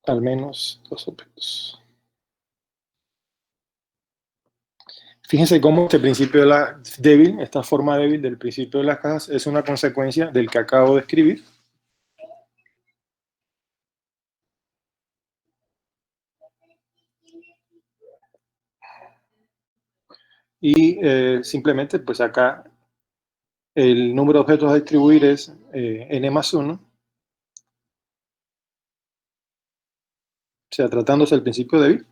al menos dos objetos. Fíjense cómo este principio débil, esta forma débil del principio de las cajas, es una consecuencia del que acabo de escribir. Y simplemente, pues acá, el número de objetos a distribuir es n más 1. O sea, tratándose del principio débil,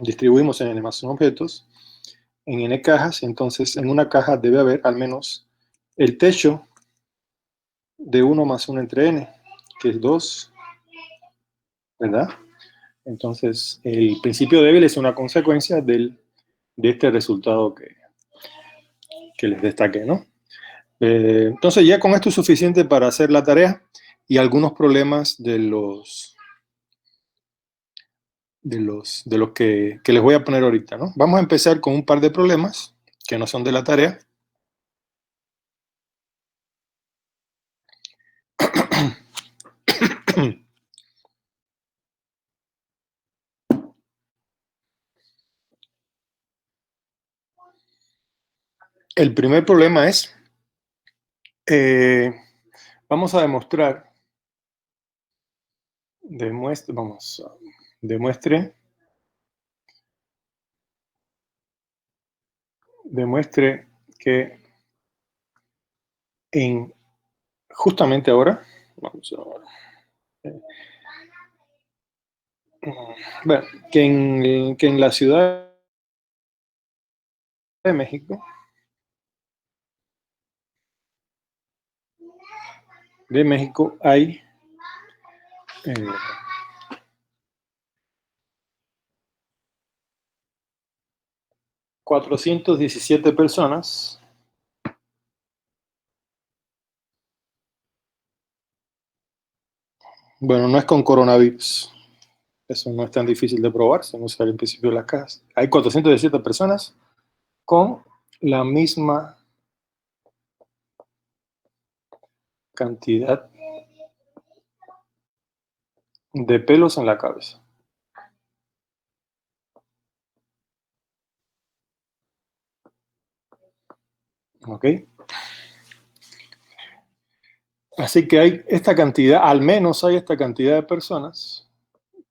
distribuimos en n más 1 objetos, en n cajas. Entonces, en una caja debe haber al menos el techo de 1 más 1 entre n, que es 2, ¿verdad? Entonces, el principio débil es una consecuencia de este resultado que les destaqué, ¿no? Entonces, ya con esto es suficiente para hacer la tarea y algunos problemas de los que les voy a poner ahorita, ¿no? Vamos a empezar con un par de problemas que no son de la tarea. El primer problema es, vamos a demostrar, demuestre que justamente ahora, bueno, que en la Ciudad de México, hay 417 personas. Bueno, no es con coronavirus. Eso no es tan difícil de probar, sin usar el principio de las cajas. Hay 417 personas con la misma cantidad de pelos en la cabeza. ¿Ok? Así que hay esta cantidad, al menos hay esta cantidad de personas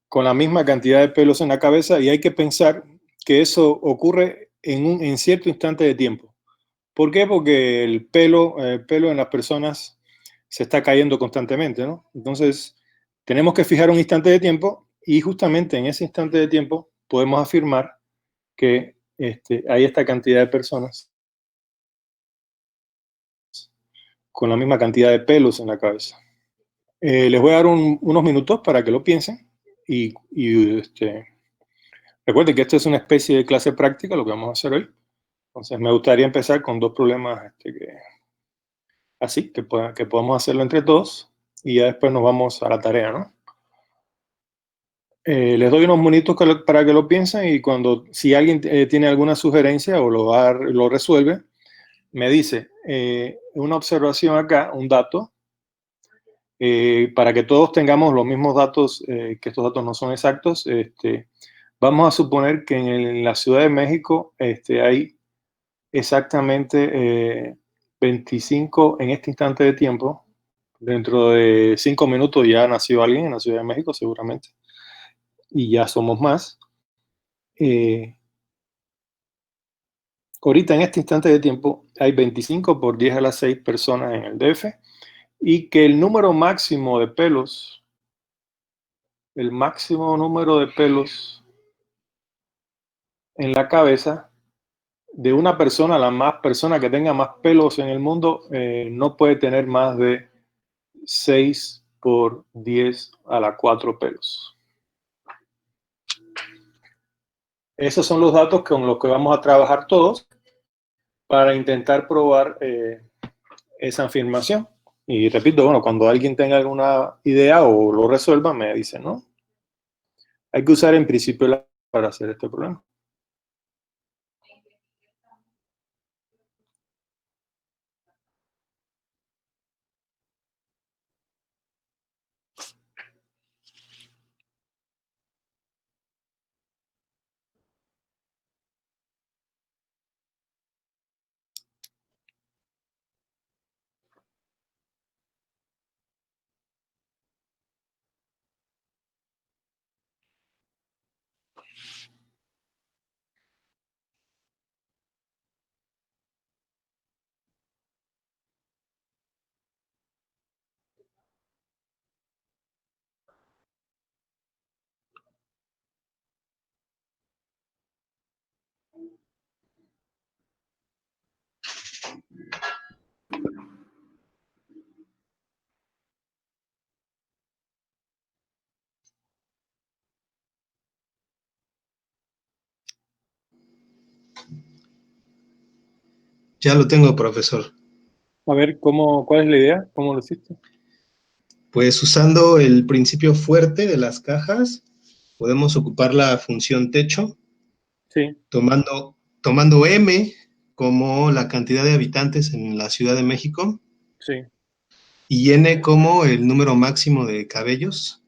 con la misma cantidad de pelos en la cabeza, y hay que pensar que eso ocurre en cierto instante de tiempo. ¿Por qué? Porque el pelo en las personas se está cayendo constantemente, ¿no? Entonces, tenemos que fijar un instante de tiempo y justamente en ese instante de tiempo podemos afirmar que hay esta cantidad de personas con la misma cantidad de pelos en la cabeza. Les voy a dar unos minutos para que lo piensen y recuerden que esto es una especie de clase práctica, lo que vamos a hacer hoy. Entonces, me gustaría empezar con dos problemas así, que podamos hacerlo entre todos y ya después nos vamos a la tarea, ¿no? Les doy unos minutos para que lo piensen y si alguien tiene alguna sugerencia o lo resuelve, me dice una observación acá, un dato, para que todos tengamos los mismos datos, que estos datos no son exactos. Vamos a suponer que en la Ciudad de México hay exactamente 25 en este instante de tiempo. Dentro de 5 minutos ya nació alguien en la Ciudad de México, seguramente, y ya somos más. Ahorita en este instante de tiempo hay 25 por 10 a la 6 personas en el DF, y que el máximo número de pelos en la cabeza de una persona, la más persona que tenga más pelos en el mundo, no puede tener más de 6 por 10 a la 4 pelos. Esos son los datos con los que vamos a trabajar todos para intentar probar esa afirmación. Y repito, bueno, cuando alguien tenga alguna idea o lo resuelva, me dice, ¿no? Hay que usar en principio para hacer este problema. Ya lo tengo, profesor. A ver, ¿cuál es la idea? ¿Cómo lo hiciste? Pues usando el principio fuerte de las cajas, podemos ocupar la función techo, Sí, tomando M como la cantidad de habitantes en la Ciudad de México sí, y N como el número máximo de cabellos.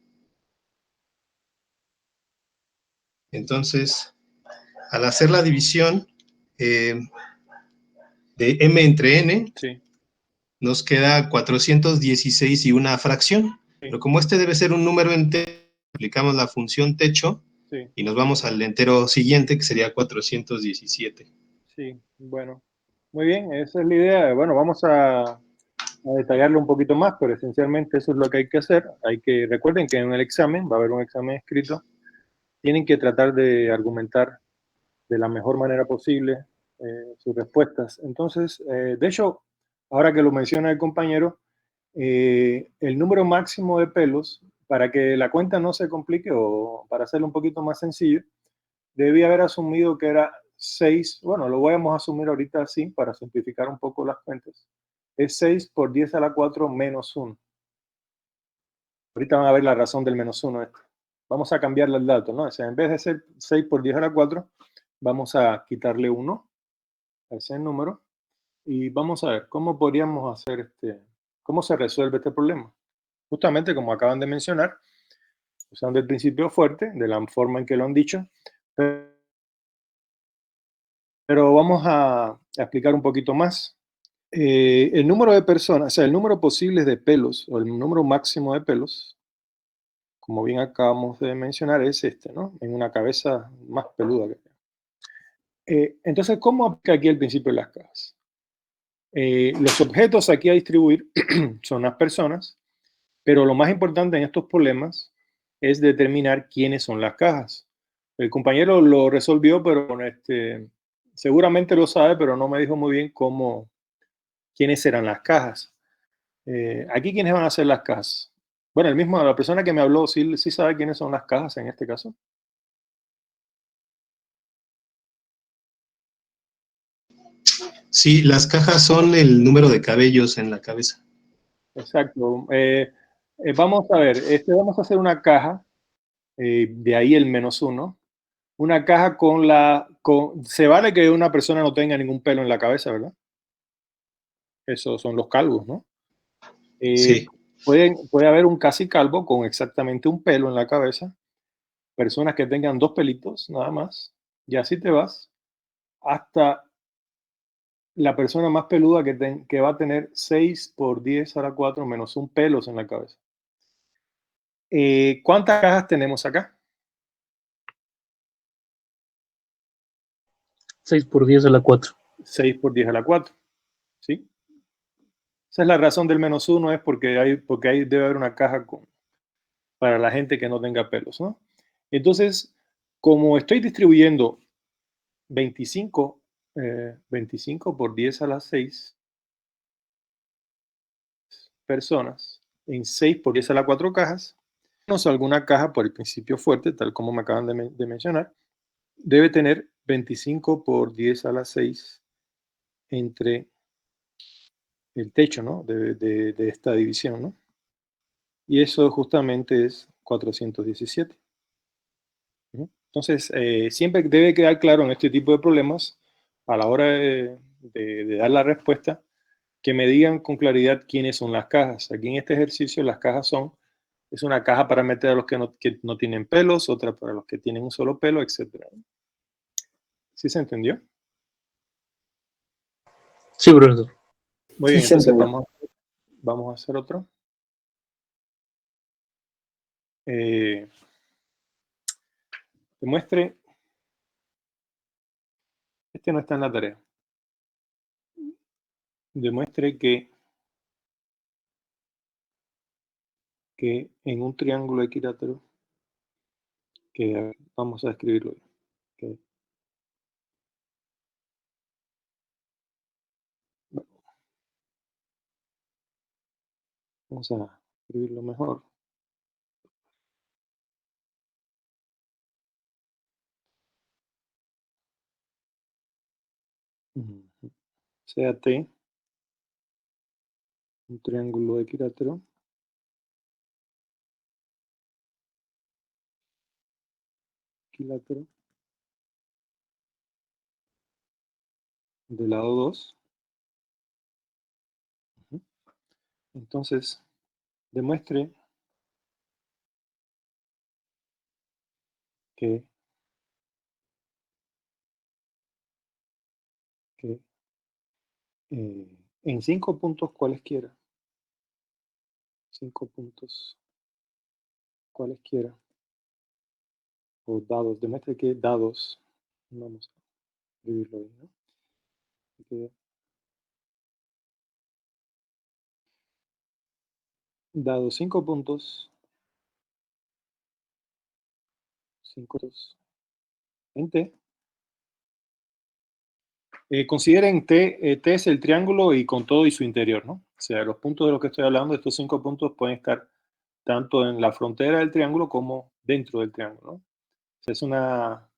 Entonces, al hacer la división eh, de M entre N, sí, nos queda 416 y una fracción. sí, Pero como este debe ser un número entero, aplicamos la función techo sí, y nos vamos al entero siguiente, que sería 417. sí. Bueno, muy bien, esa es la idea. Bueno, vamos a detallarlo un poquito más, pero esencialmente eso es lo que hay que hacer. Recuerden que en el examen, va a haber un examen escrito, tienen que tratar de argumentar de la mejor manera posible sus respuestas. Entonces, de hecho, ahora que lo menciona el compañero, el número máximo de pelos, para que la cuenta no se complique o para hacerlo un poquito más sencillo, debía haber asumido que era 6. Bueno, lo vamos a asumir ahorita así para simplificar un poco las cuentas. Es 6 por 10 a la 4 menos 1. Ahorita van a ver la razón del menos 1. Vamos a cambiarle el dato, ¿no? O sea, en vez de ser 6 por 10 a la 4, vamos a quitarle 1 a ese número y vamos a ver cómo podríamos hacer cómo se resuelve este problema. Justamente como acaban de mencionar, usando el principio fuerte, de la forma en que lo han dicho, pero vamos a explicar un poquito más. El número de personas, o sea, el número posible de pelos o el número máximo de pelos, como bien acabamos de mencionar, es este, ¿no? En una cabeza más peluda que entonces, ¿cómo aplica aquí el principio de las cajas? Los objetos aquí a distribuir son las personas, pero lo más importante en estos problemas es determinar quiénes son las cajas. El compañero lo resolvió, pero seguramente lo sabe, pero no me dijo muy bien quiénes eran las cajas. Aquí, ¿quiénes van a ser las cajas? Bueno, la persona que me habló, sí sabe quiénes son las cajas en este caso. Sí, las cajas son el número de cabellos en la cabeza. Exacto. Vamos a ver, vamos a hacer una caja, de ahí el menos uno. Una caja se vale que una persona no tenga ningún pelo en la cabeza, ¿verdad? Esos son los calvos, ¿no? Eh, Sí. puede haber un casi calvo con exactamente un pelo en la cabeza, personas que tengan dos pelitos nada más, y así te vas hasta la persona más peluda que va a tener 6 por 10 a la 4 menos un pelos en la cabeza. ¿Cuántas cajas tenemos acá? 6 por 10 a la 4. 6 por 10 a la 4, ¿sí? Esa es la razón del menos uno, es porque ahí debe haber una caja para la gente que no tenga pelos, ¿no? Entonces, como estoy distribuyendo 25 por 10 a las 6 personas en 6 por 10 a las 4 cajas, menos alguna caja por el principio fuerte, tal como me acaban de mencionar, debe tener 25 por 10 a las 6 entre el techo, ¿no? De esta división, ¿no? Y eso justamente es 417. ¿No? Entonces, siempre debe quedar claro en este tipo de problemas, a la hora de dar la respuesta, que me digan con claridad quiénes son las cajas. Aquí en este ejercicio las cajas es una caja para meter a los que no tienen pelos, otra para los que tienen un solo pelo, etc. ¿Sí se entendió? Sí, profesor. Muy Sí, bien, se entonces entendió. vamos a hacer otro. Eh, Demuestre, este no está en la tarea, demuestre que en un triángulo equilátero, que vamos a escribirlo, que, vamos a escribirlo mejor. Ujú. sea T un triángulo equilátero de lado 2. Entonces, demuestre que en 5 puntos cualesquiera, 5 puntos cualesquiera, o dados, demuestre que dados, vamos a escribirlo ahí, ¿no? Que dados 5 puntos, 5 en T, consideren T es el triángulo y con todo y su interior, ¿no? O sea, los puntos de los que estoy hablando, estos 5 puntos pueden estar tanto en la frontera del triángulo como dentro del triángulo, ¿no? O sea,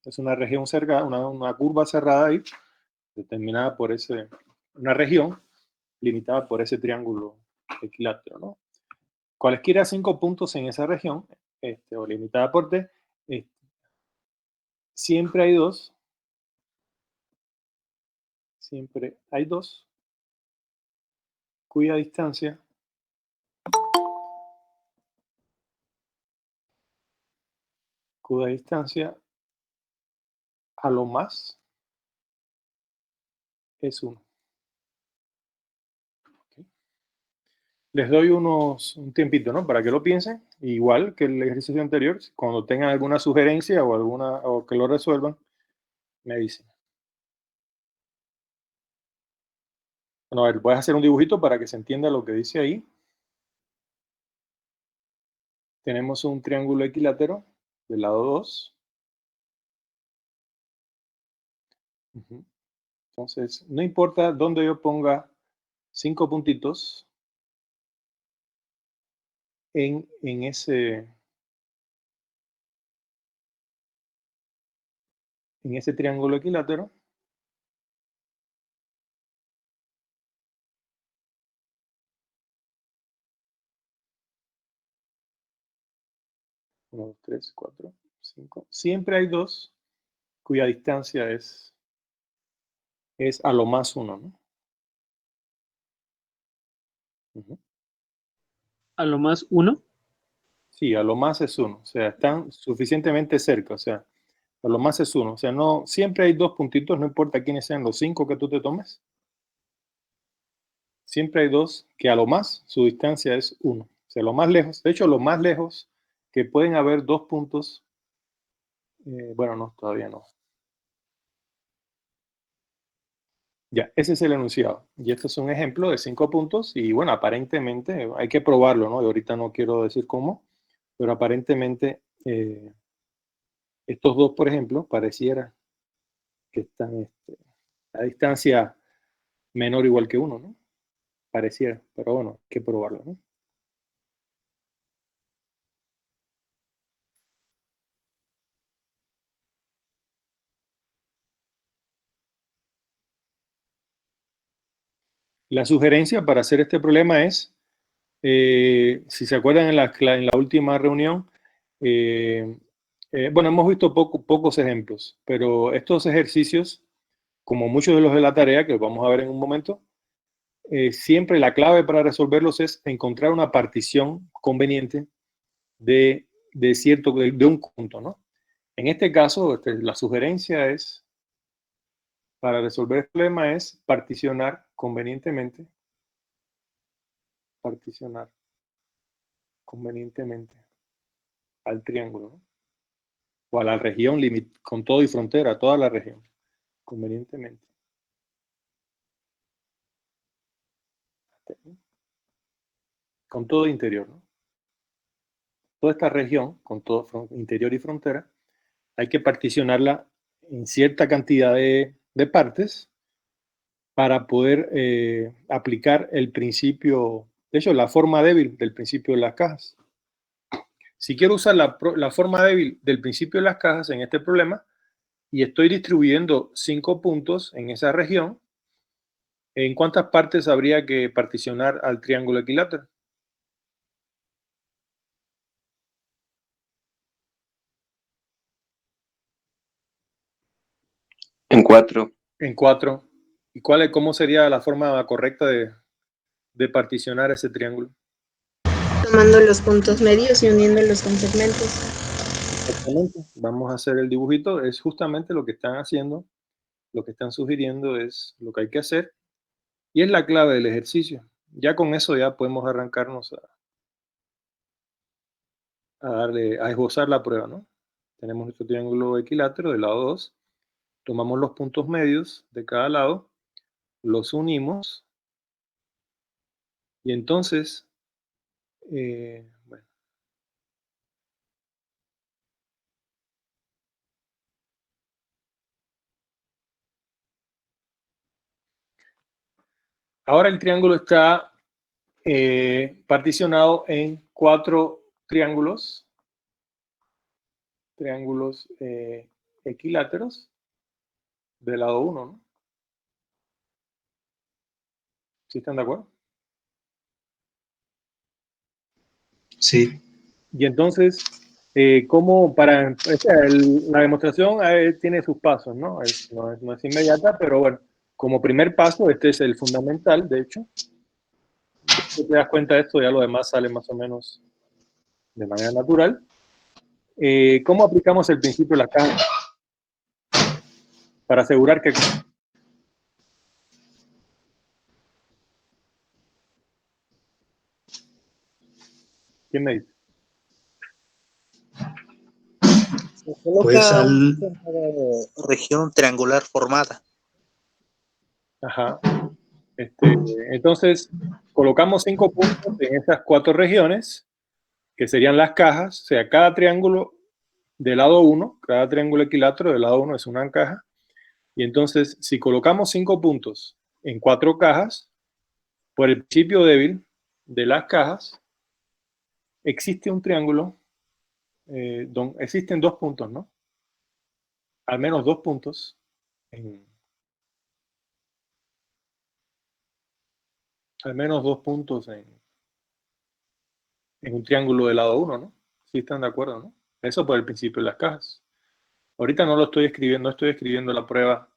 es una región cerrada, una curva cerrada ahí, determinada por una región limitada por ese triángulo equilátero, ¿no? Cualesquiera 5 puntos en esa región, o limitada por T, siempre hay dos cuya distancia a lo más es 1. ¿Okay? Les doy un tiempito, ¿no? Para que lo piensen, igual que el ejercicio anterior. Cuando tengan alguna sugerencia o que lo resuelvan, me dicen. Bueno, a ver, voy a hacer un dibujito para que se entienda lo que dice ahí. Tenemos un triángulo equilátero del lado 2. Entonces, no importa dónde yo ponga 5 puntitos en ese triángulo equilátero, uno, 2, 3, 4, 5. Siempre hay dos cuya distancia es a lo más 1, ¿no? A lo más 1. Sí, a lo más es 1. O sea, están suficientemente cerca. O sea, a lo más es 1. O sea, no, siempre hay dos puntitos, no importa quiénes sean los 5 que tú te tomes. Siempre hay dos que a lo más su distancia es 1. O sea, lo más lejos. De hecho, lo más lejos que pueden haber dos puntos. Bueno, no, todavía no. Ya, ese es el enunciado. Y esto es un ejemplo de 5 puntos. Y bueno, aparentemente hay que probarlo, ¿no? Y ahorita no quiero decir cómo, pero aparentemente estos dos, por ejemplo, pareciera que están a distancia menor o igual que 1, ¿no? Pareciera, pero bueno, hay que probarlo, ¿no? La sugerencia para hacer este problema es, si se acuerdan en la última reunión, bueno, hemos visto pocos ejemplos, pero estos ejercicios, como muchos de los de la tarea, que vamos a ver en un momento, siempre la clave para resolverlos es encontrar una partición conveniente de un punto, ¿no? En este caso, la sugerencia es, para resolver el problema, es particionar convenientemente al triángulo, ¿no? O a la región con todo y frontera, toda la región, convenientemente. Con todo interior, ¿no? Toda esta región, con todo interior y frontera, hay que particionarla en cierta cantidad de partes para poder aplicar el principio, de hecho, la forma débil del principio de las cajas. Si quiero usar la forma débil del principio de las cajas en este problema y estoy distribuyendo 5 puntos en esa región, ¿En cuántas partes habría que particionar al triángulo equilátero? En 4. En 4. ¿Y cómo sería la forma correcta de particionar ese triángulo? Tomando los puntos medios y uniéndolos con segmentos. Exactamente. Vamos a hacer el dibujito. Es justamente lo que están haciendo. Lo que están sugiriendo es lo que hay que hacer. Y es la clave del ejercicio. Ya con eso ya podemos arrancarnos a esbozar la prueba, ¿no? Tenemos nuestro triángulo equilátero del lado 2. Tomamos los puntos medios de cada lado, los unimos y entonces, bueno, ahora el triángulo está particionado en 4 triángulos equiláteros del lado 1, ¿no? ¿Sí están de acuerdo? Sí. Y entonces, la demostración tiene sus pasos, ¿no? No es inmediata, pero bueno, como primer paso, este es el fundamental, de hecho. Si te das cuenta de esto, ya lo demás sale más o menos de manera natural. ¿Cómo aplicamos el principio de la caja? Para asegurar que... ¿Quién me dice? Se coloca Pues una región triangular formada. Ajá. Entonces, colocamos 5 puntos en esas 4 regiones, que serían las cajas. O sea, cada triángulo del lado 1, cada triángulo equilátero del lado 1 es una caja. Y entonces, si colocamos 5 puntos en 4 cajas, por el principio débil de las cajas, existe un triángulo, existen 2 puntos, ¿no? Al menos 2 puntos en, al menos 2 puntos en un triángulo de lado 1, ¿no? Sí están de acuerdo, ¿no? Eso por el principio de las cajas. Ahorita no lo estoy escribiendo, no estoy escribiendo la prueba.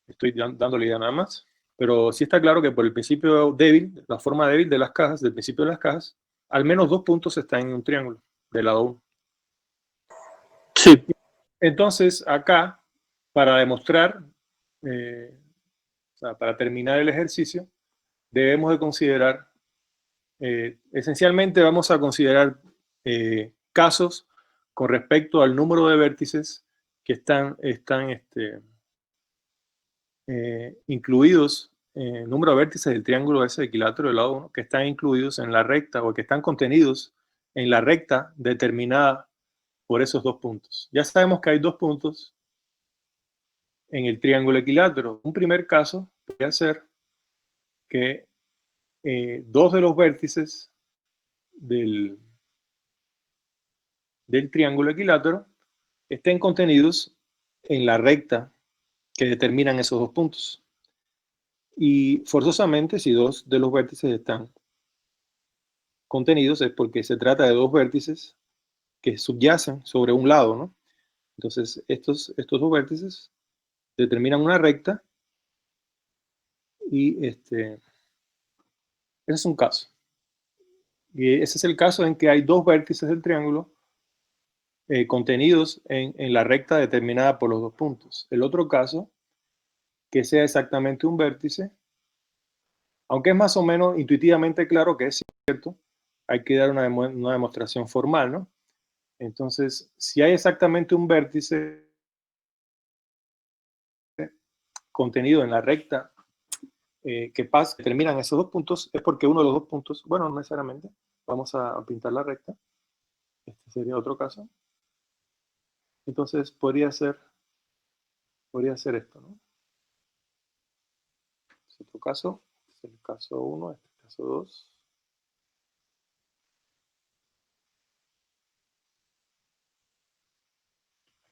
Estoy dándole idea nada más. Pero sí está claro que por el principio débil, la forma débil de las cajas, del principio de las cajas, al menos 2 puntos están en un triángulo de lado 1. Sí. Entonces, acá, para demostrar, o sea, para terminar el ejercicio, debemos de considerar, esencialmente vamos a considerar casos con respecto al número de vértices que están incluidos, número de vértices del triángulo ese equilátero del lado 1, que están incluidos en la recta o que están contenidos en la recta determinada por esos 2 puntos. Ya sabemos que hay 2 puntos en el triángulo equilátero. Un primer caso podría ser que 2 de los vértices del triángulo equilátero estén contenidos en la recta que determinan esos 2 puntos. Y forzosamente, si 2 de los vértices están contenidos, es porque se trata de 2 vértices que subyacen sobre un lado, ¿no? Entonces, estos 2 vértices determinan una recta y ese es un caso. Y ese es el caso en que hay 2 vértices del triángulo contenidos en la recta determinada por los 2 puntos. El otro caso, que sea exactamente un vértice, aunque es más o menos intuitivamente claro que es cierto, hay que dar una demostración formal, ¿no? Entonces, si hay exactamente un vértice contenido en la recta que terminan esos 2 puntos, es porque uno de los 2 puntos, bueno, no necesariamente, vamos a pintar la recta, este sería otro caso. Entonces, podría ser esto, ¿no? Es otro caso, este es el caso 1, este es el caso 2.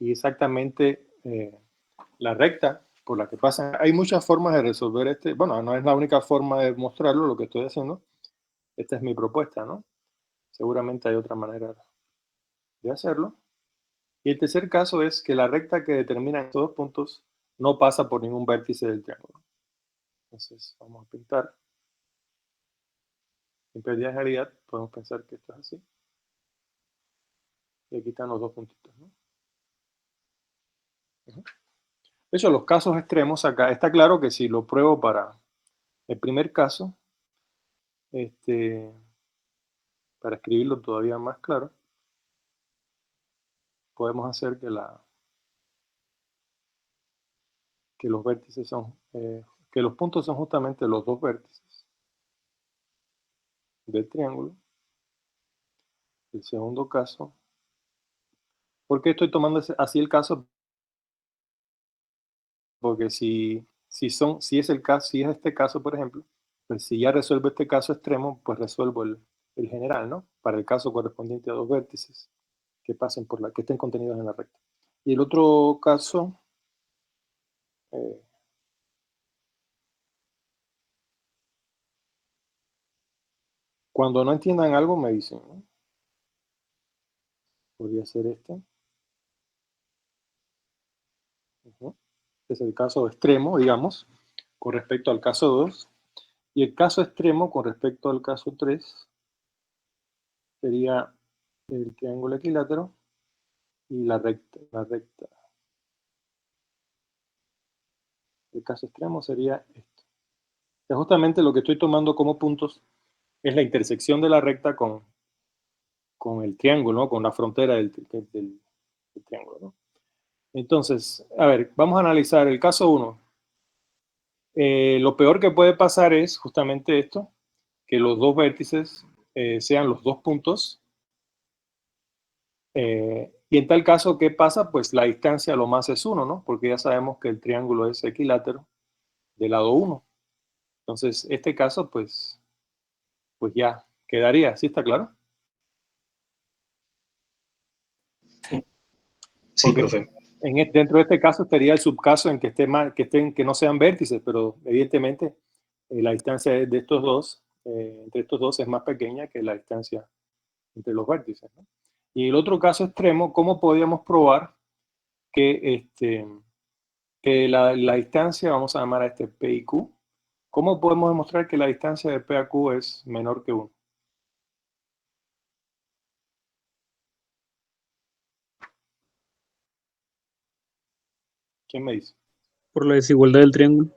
Y exactamente la recta por la que pasan. Hay muchas formas de resolver este, bueno, no es la única forma de mostrarlo lo que estoy haciendo. Esta es mi propuesta, ¿no? Seguramente hay otra manera de hacerlo. Y el tercer caso es que la recta que determina estos dos puntos no pasa por ningún vértice del triángulo. Entonces, vamos a pintar. Sin pérdida de realidad, podemos pensar que esto es así. Y aquí están los dos puntitos, ¿no? De hecho, los casos extremos acá, está claro que si lo pruebo para el primer caso, para escribirlo todavía más claro, podemos hacer que los vértices son, que los puntos son justamente los dos vértices del triángulo. El segundo caso, ¿por qué estoy tomando así el caso? Porque si es el caso, si es este caso, por ejemplo, pues si ya resuelvo este caso extremo, pues resuelvo el general, ¿no? Para el caso correspondiente a dos vértices que pasen que estén contenidos en la recta. Y el otro caso, cuando no entiendan algo me dicen, ¿no? Podría ser este. Este es el caso extremo, digamos, con respecto al caso 2. Y el caso extremo con respecto al caso 3 sería el triángulo equilátero y la recta. El caso extremo sería esto. Que justamente lo que estoy tomando como puntos es la intersección de la recta con el triángulo, ¿no? Con la frontera del triángulo, ¿no? Entonces, a ver, vamos a analizar el caso 1. Lo peor que puede pasar es justamente esto, que los dos vértices sean los dos puntos. Y en tal caso, ¿qué pasa? Pues la distancia lo más es 1, ¿no? Porque ya sabemos que el triángulo es equilátero de lado 1. Entonces, este caso, pues ya quedaría. ¿Sí está claro? Sí, Porque profe. dentro de este caso estaría el subcaso en que no sean vértices, pero evidentemente la distancia de estos dos, entre estos dos es más pequeña que la distancia entre los vértices, ¿no? Y el otro caso extremo, ¿cómo podríamos probar que, que la distancia, vamos a llamar a este P y Q, ¿cómo podemos demostrar que la distancia de P a Q es menor que 1? ¿Quién me dice? Por la desigualdad del triángulo,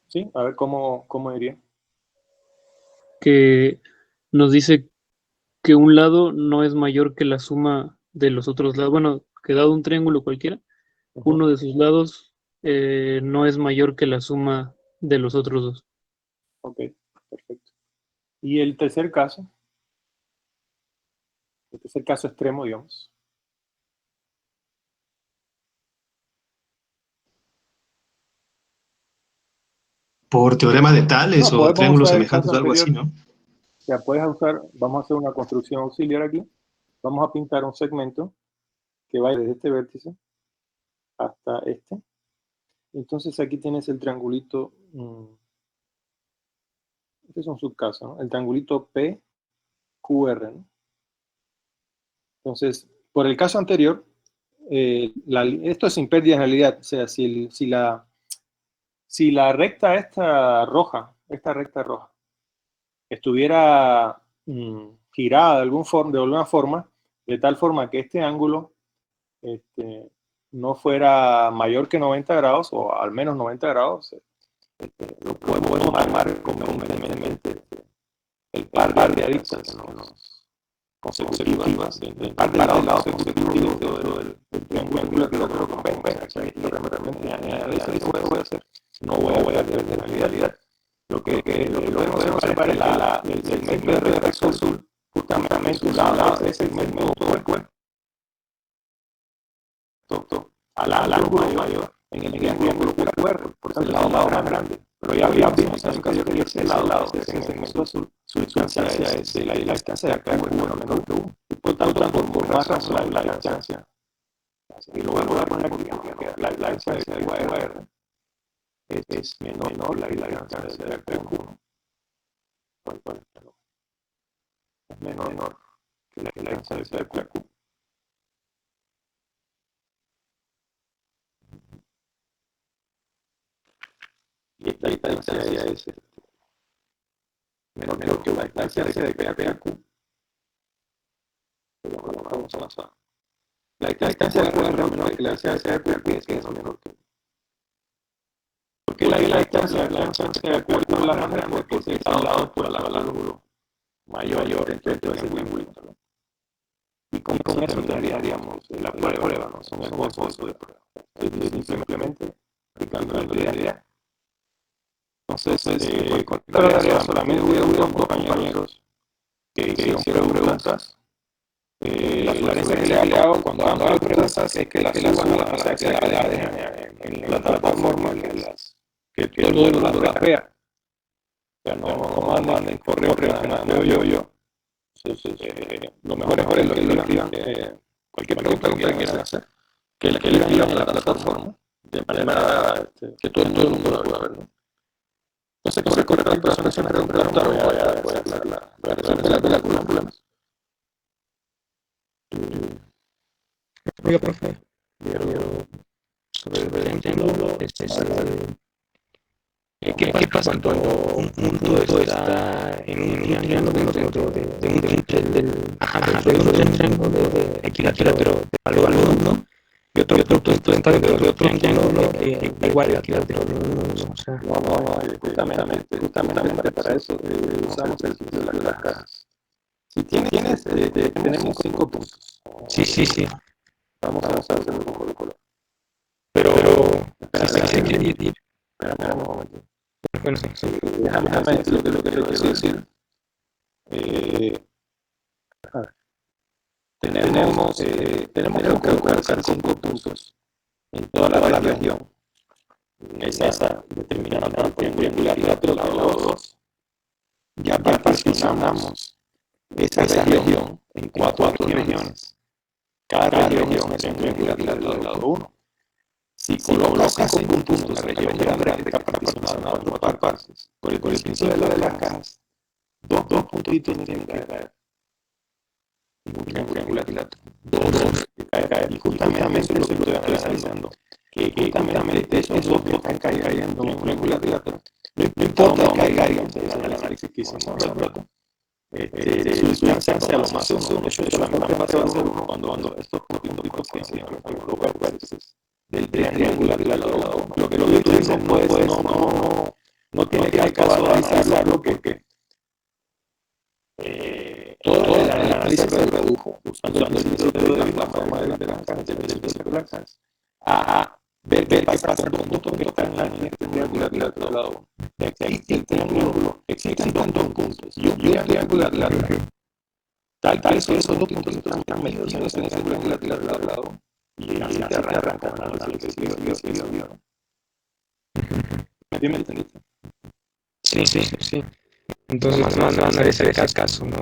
¿Sí? A ver, ¿cómo diría? que nos dice que un lado no es mayor que la suma de los otros lados. Bueno, que dado un triángulo cualquiera, uno de sus lados no es mayor que la suma de los otros dos. Ok, perfecto. Y el tercer caso extremo, digamos. Por teorema de Tales No, o podemos triángulos usar el semejantes caso o algo así, anterior. ¿no? O sea, puedes usar, vamos a hacer una construcción auxiliar aquí. Vamos a pintar un segmento que va desde este vértice hasta este. Entonces aquí tienes el triangulito, este es un subcaso, ¿no? El triangulito PQR, ¿no? Entonces, por el caso anterior, esto es sin pérdida de realidad. O sea, si la recta esta recta roja, estuviera girada de alguna forma, de tal forma que este ángulo no fuera mayor que 90 grados, o al menos 90 grados, lo podemos tomar convenientemente el par de aristas consecutivas, el par de lados consecutivos del triángulo que lo convenga. O sea, esto realmente análisis no voy a hacer. No voy a perder la realidad. Lo que podemos observar es el segmento de recto azul, justamente su lado de ese segmento todo el cuerpo al ángulo mayor en el triángulo PQR, por tanto el lado más grande. Pero ya vimos en el caso que ese lado de ese segmento azul, su distancia es de la distancia de acá es menor que 1. Y por tanto, por más razón, la distancia, y lo voy a poner aquí, la distancia de QR es menor la distancia de Q1. Es menor que la distancia de Q. Y esta distancia es menor que la distancia de Q. Vamos a avanzar. La distancia de Q es menor que la distancia de Q, que es menor que. Porque la distancia de Q es la más grande porque está dado por el ángulo mayor entre ese triángulo, ¿no? Y con eso terminaríamos la prueba, ¿no? Son esfuerzos de prueba. Es simplemente aplicando la idea. Entonces, con esta tarea solamente hubo dos compañeros que hicieron preguntas. La sugerencia que le hago cuando hago preguntas es que las suban a la en la plataforma que todo el mundo las vea. O sea, no manden correo que nada yo. Entonces, lo mejor es lo que lo escriban, cualquier pregunta que quieran hacer, que le escriban a la plataforma, de manera que todo el mundo la pueda ver, ¿no? Entonces, corre las personas que me preguntaron, voy a hacer la resolver los problemas. Oiga, profe, ¿qué pasa cuando un punto está en un triángulo dentro de un triángulo equilátero algo, ¿no? Y otro punto está dentro de otro triángulo igual equilátero de uno, o sea, Justamente para eso usamos el sitio de las cajas. Si tenemos 5 puntos. sí. Vamos a hacer un poco de color. Pero Espera, se quiere ir. espera un momento. Bueno, sí. Déjame decir lo que quiero decir. Tenemos que colocar 5 puntos en toda la región. Esa determinada por triangularidad de los lados. Ya particionamos esa región en 4 regiones. Cada región es un triangularidad del lado 1. Si colocas 5 puntos en la región grande que está particionada en 4 partes, por el principio de las cajas, dos puntitos tienen que caer en un triangularidad. Dos que caen. Y justamente eso es lo que estoy analizando. Que justamente esos dos que están cayendo en un triangularidad. No importa que caigan, el análisis que hicimos, ¿verdad? Su distancia lo más uno. Eso solamente va a ser uno cuando estos puntitos coinciden con los vértices del triángulo del lado 1. Lo que yo estoy diciendo pues no tiene que caso analizarlo porque todo el análisis se redujo usando el principio de la forma de las cajas, del principio de las cajas, a ver qué pasa con dos puntos que están en este triángulo del lado 1. Existe el triángulo, existen dos puntos y un triángulo lateral. Tal que esos dos puntos están metidos en ese triángulo del lado 1. Y así te arrancan a la análisis. ¿Me entendiste? Sí. Entonces, no hacer ese caso, ¿no?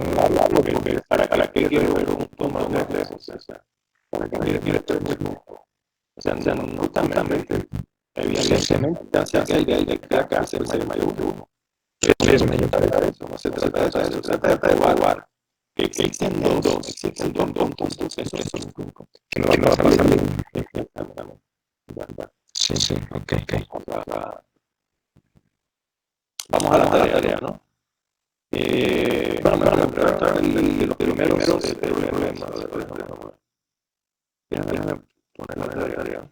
Porque para que quiero ver un punto más lejos, o sea, para que mire esto es muy poco. O sea, no justamente, evidentemente, ya sea que hay de acá se mayor que uno. Pero no se trata de eso, no se trata de eso, se trata de evaluar que existen dos puntos, eso es un punto. Que no va a pasar bien. Exactamente. Sí, ok. Vamos a la tarea, ¿no? Vamos a tratar de los primeros problemas. Déjame poner la tarea.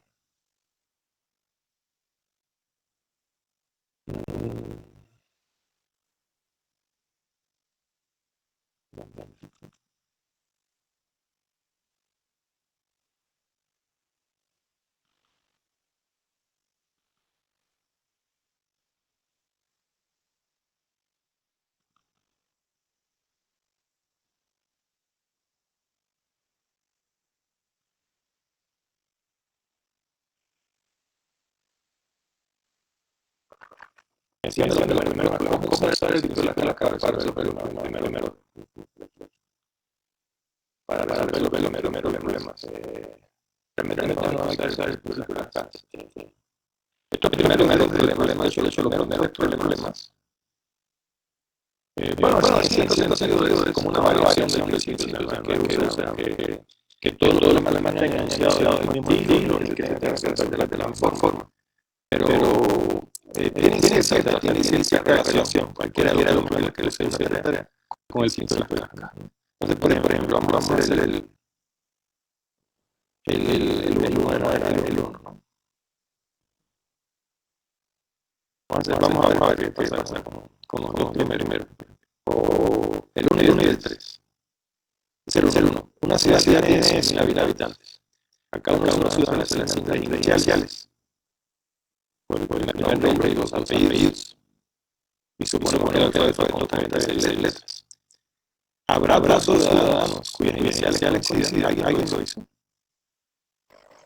Enciendo la primera, ¿cómo es el título de la cabeza? Primero, para resolver los problemas. Realmente no hay que usar el título de la cabeza. estos primeros problemas, de hecho, los primeros problemas. Bueno, siendo es como una variación del principio que usa, que todos los problemas tengan iniciado del mismo estilo y que se tengan que resolver de la misma forma. Pero tienen cierta relación, cualquiera de los problemas que se usa con el principio de la caja. Entonces, por ejemplo, vamos a hacer el 1, ¿no? Vamos a ver qué pasa con los dos primeros. O el 1 y el 3. Es el 1. Una ciudad tiene 100.000 habitantes. A cada una de las ciudades se le asignan iniciales. Por el primer nombre y los apellidos. Y supone que el alfabeto también tiene 6 letras. Habrá dos ciudadanos cuyas iniciales coincidan. ¿Alguien lo hizo?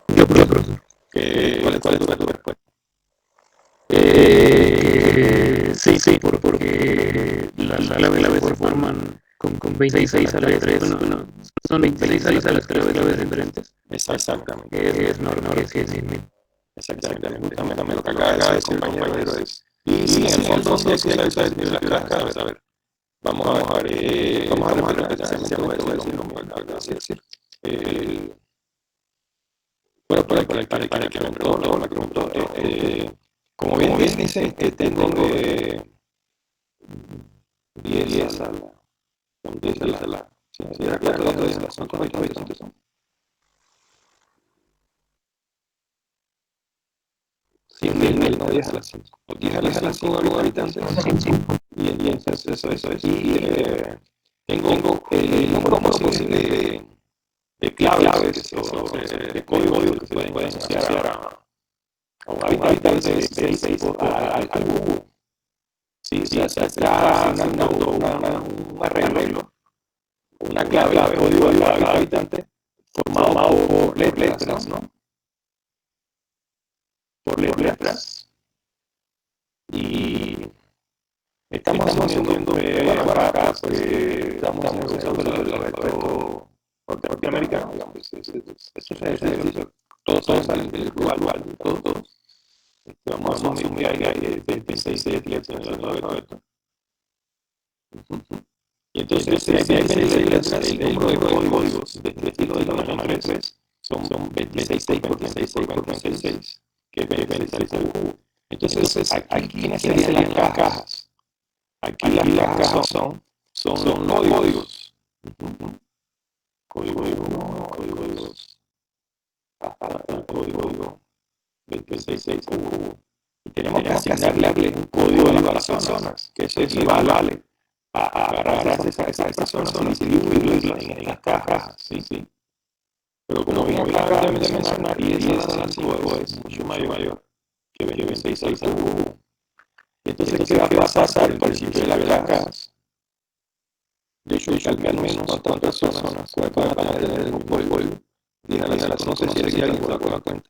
Yo, profesor. ¿Cuál es tu respuesta? Sí, porque las claves se forman con 26 a la 3. Bueno, son 26 a las 3 claves diferentes. Exactamente. Es normal que sí. Exactamente. Justamente lo que acaba de decir el compañero es. Y sí, en el fondo sí hay que saber las claves. A ver. Vamos a ver. Vamos a repetir precisamente lo que voy a decir. Bueno, para el que me preguntó, como bien dicen, tengo 10 a la. Si era 4 de las son 8 habitantes. Sí, 1000, no 10 a las 5. 10 a las 5 habitantes. Y entonces eso es. Y tengo el número posible de claves de código que se pueden asociar a un habitante de 6 al Google. Sí, se está asignando un arreglo, una clave, código de cada habitante formado por letras, ¿no? Por letras. Y estamos asumiendo para estamos usando el alfabeto norteamericano, digamos. Eso es ejercicio. Todos salen del global, todos. Vamos a asumir que hay 26 letras en el alfabeto. Y entonces, si hay 26 letras, el número de códigos de este estilo de tamaño 3 son 26 por 26 por 26, que es 26 al cubo. Entonces, aquí ¿quiénes serían las cajas? Aquí las cajas son los códigos. Código 1, código 2, hasta el código 26 al cubo. Y tenemos que asignarle un código a las personas, que eso equivale a agarrar a esas personas y distribuirlas en estas cajas, sí. Pero como bien acabas de mencionar, 10 a las 5 es mucho mayor que 26 al cubo. Entonces, ¿qué va a pasar al principio de las cajas? De hecho, al menos cuántas personas van a tener el mismo código. 10 a las 5, no sé si alguien se da cuenta.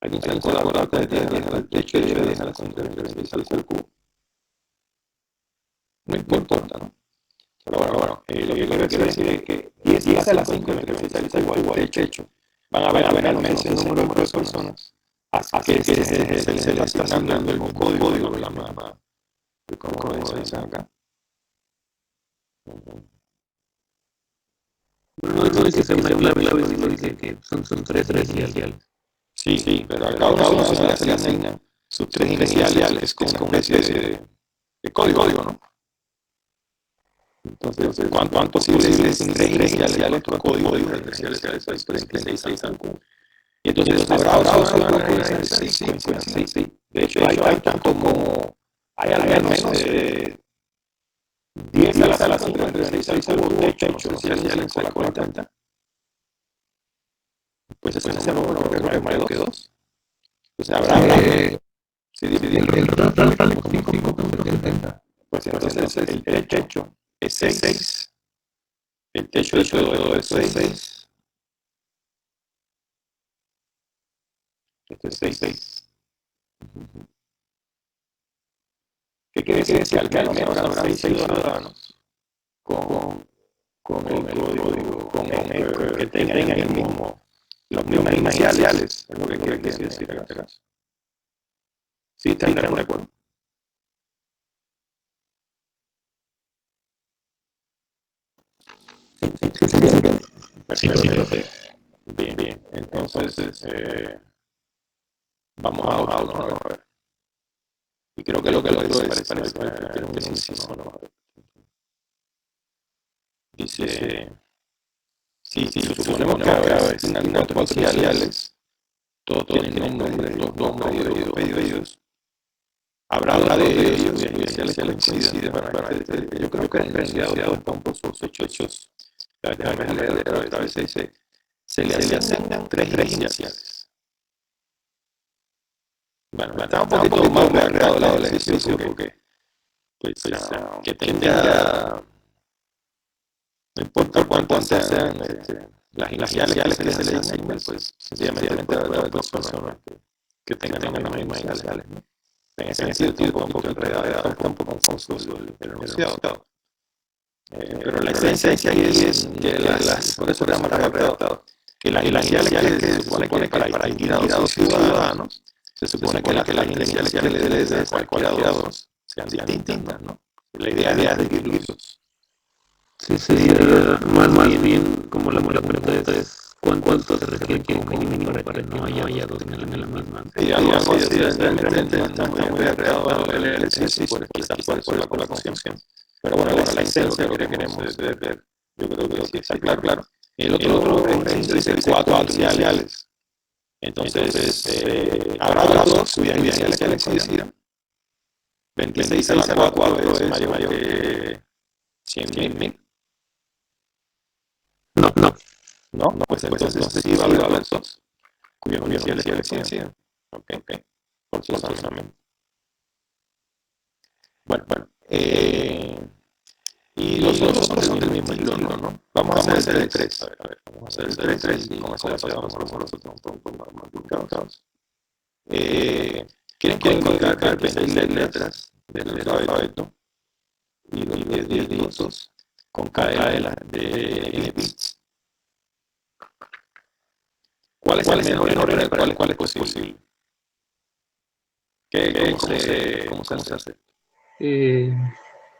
Alguien se da cuenta de 10 a las 5, de hecho, 10 a las 5 de 26 al cubo. No importa, ¿no? Pero bueno, lo que quiero decir es que 10 a las 5 de 26 igual de hecho, van a haber al menos ese número de personas hasta que se le está asignando el código de la misma, como dice acá. No dice que sea una clave, dice que son 3 iniciales. Sí, pero a cada uno se le asignan sus 3 iniciales con una especie de código, ¿no? Entonces, ¿cuánto posible es 3 iniciales con código de iniciales de 36 al cubo? Y entonces habrá una sí. De hecho, hay tanto como hay al menos 10 a las 5 de 36 al cubo. De hecho, iniciales con la cuenta. Pues ese número creo que es mayor que 2. Entonces habrá si dividirlo el total como 5 pues entonces el techo es 6. El techo de todo es 6. Este es 6. ¿Qué quiere decir? Que al menos habrá 6 ciudadanos con el código, que tengan los mismos iniciales. Es lo que quiere decir en este caso. Sí, están de acuerdo. Sí, sería. Perfecto. Bien. Entonces, vamos a otro, ¿no? A ver. Y creo que lo que parece tiene un inciso, ¿no? Dice, si suponemos que a veces en cuatro parciales, todos tienen nombres, dos nombres y dos apellidos, habrá de ellos iniciales coinciden. Yo creo que el enunciado está un poco sospechoso. Déjame leer otra vez, dice, se le asignan tres iniciales. Bueno, está un poquito más redactado el ejercicio porque pues, que tenga, no importa cuántas sean las iniciales que se le asignan, pues sencillamente habrá dos personas que tengan las mismas iniciales, ¿no? En ese sentido, un poco enredado, está un poco confuso el enunciado. Pero la esencia ahí es que por eso le llama redactado, que las iniciales que se supone que para individuos ciudadanos, se supone que las iniciales que le des a cualquiera de dos sean distintas, ¿no? La idea es dividirlos. Sí, sería más bien como la pregunta es ¿cuántos se requieren como mínimo para que no haya dos en la misma? Y algo así, realmente no está muy redactado el ejercicio, quizás por eso la confusión. Pero bueno, la esencia lo que queremos ver, yo creo que sí está claro. El otro ejemplo dice cuatro iniciales. Entonces, habrá dos cuyas iniciales coincidan. 26 a la 4 es mayor que 100.000. No, pues entonces sí va a haber dos cuyas iniciales coincidan. Ok, forzosamente. Bueno. Y los otros son del mismo estilo, ¿no? Vamos a hacer el 3. A ver, vamos a hacer el 3 y con eso pasamos a los otros un poco más complicados. Quieren codificar 26 letras del alfabeto y los 10 dígitos con cada de bits. ¿Cuál es el menor en el cual es posible? ¿Cómo se hace?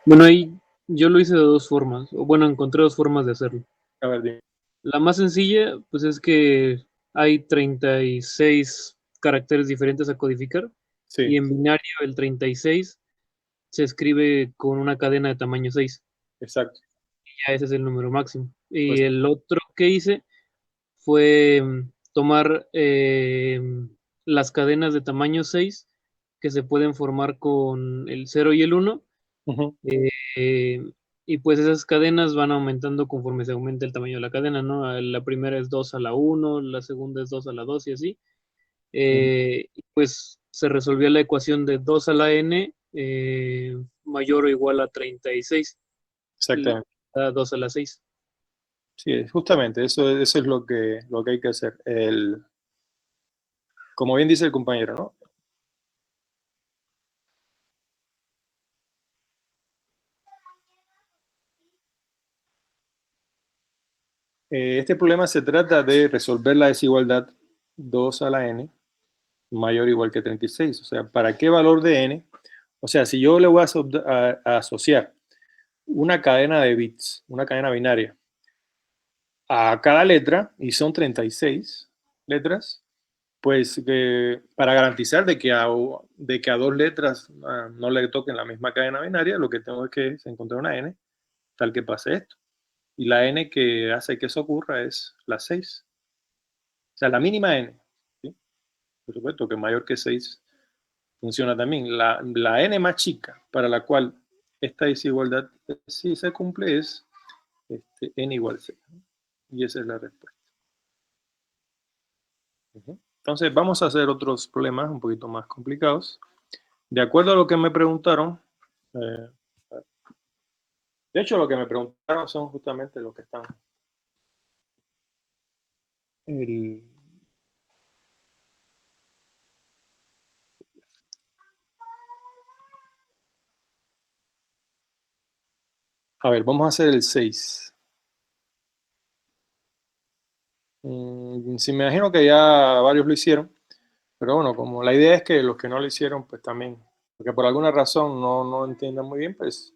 Bueno, ahí yo lo hice de dos formas, o bueno, encontré dos formas de hacerlo. A ver, dime. La más sencilla, pues es que hay 36 caracteres diferentes a codificar, Sí, y en binario el 36 se escribe con una cadena de tamaño 6. exacto. Ya ese es el número máximo. Y Pues, el otro que hice fue tomar las cadenas de tamaño 6 que se pueden formar con el 0 y el 1. Eh, y pues esas cadenas van aumentando conforme se aumenta el tamaño de la cadena, ¿no? La primera es 2 a la 1, la segunda es 2 a la 2 y así. Y pues se resolvió la ecuación de 2 a la n mayor o igual a 36, exactamente. a 2 a la 6. Sí, justamente, eso es lo que hay que hacer. Como bien dice el compañero, ¿no? Este problema se trata de resolver la desigualdad 2 a la n mayor o igual que 36. O sea, ¿para qué valor de n? O sea, si yo le voy a asociar una cadena de bits, una cadena binaria, a cada letra, y son 36 letras, pues para garantizar de que a dos letras no le toquen la misma cadena binaria, lo que tengo es que encontrar una n tal que pase esto. Y la n que hace que eso ocurra es la 6. O sea, la mínima n. ¿Sí? Por supuesto que mayor que 6 funciona también. La n más chica para la cual esta desigualdad sí se cumple es n igual a 6. Y esa es la respuesta. Entonces vamos a hacer otros problemas un poquito más complicados. De acuerdo a lo que me preguntaron, de hecho lo que me preguntaron son justamente los que están. A ver, vamos a hacer el 6. Si me imagino que ya varios lo hicieron, Pero bueno, como la idea es que los que no lo hicieron, pues también, porque por alguna razón no entiendan muy bien, pues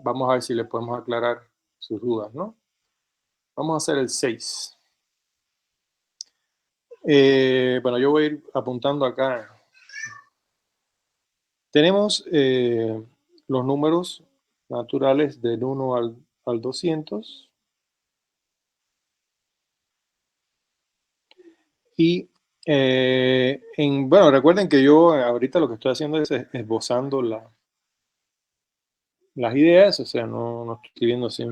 vamos a ver si le podemos aclarar sus dudas, ¿no? Vamos a hacer el 6. Bueno, yo voy a ir apuntando acá. Tenemos los números naturales del 1 al 200. Y bueno, recuerden que yo ahorita lo que estoy haciendo es esbozando las ideas, o sea, no estoy escribiendo así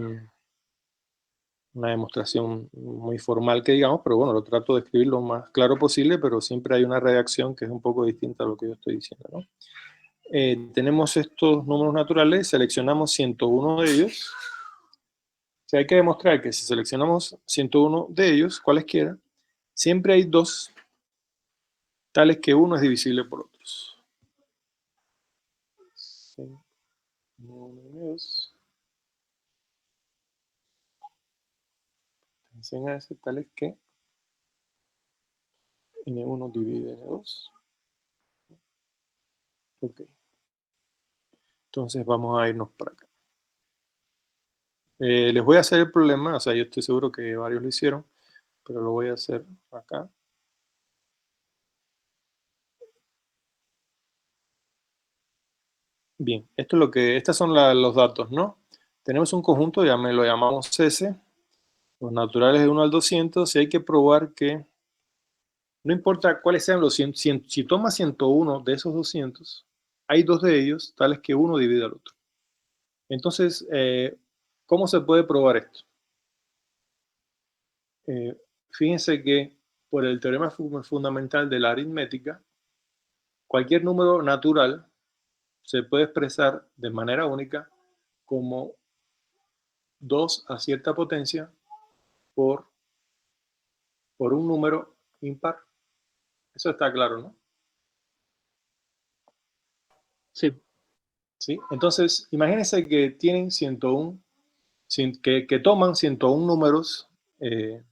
una demostración muy formal que digamos, pero bueno, lo trato de escribir lo más claro posible, pero siempre hay una redacción que es un poco distinta a lo que yo estoy diciendo, ¿no? Tenemos estos números naturales, seleccionamos 101 de ellos. O sea, hay que demostrar que si seleccionamos 101 de ellos, cualesquiera, siempre hay dos tales que uno es divisible por otros. Sí. 1 y 2. Enseña ese tales que N1 divide N2. Ok. Entonces vamos a irnos para acá. Les voy a hacer el problema, o sea, yo estoy seguro que varios lo hicieron, pero lo voy a hacer acá. Bien, esto es lo que, estos son los datos, ¿no? Tenemos un conjunto, ya me lo llamamos S, los naturales de 1 al 200, y hay que probar que, no importa cuáles sean los 100, si toma 101 de esos 200, hay dos de ellos tales que uno divide al otro. Entonces, ¿cómo se puede probar esto? Fíjense que por el teorema fundamental de la aritmética, cualquier número natural se puede expresar de manera única como 2 a cierta potencia por un número impar. Eso está claro, ¿no? Sí. ¿Sí? Entonces, imagínense que tienen 101, que toman 101 números de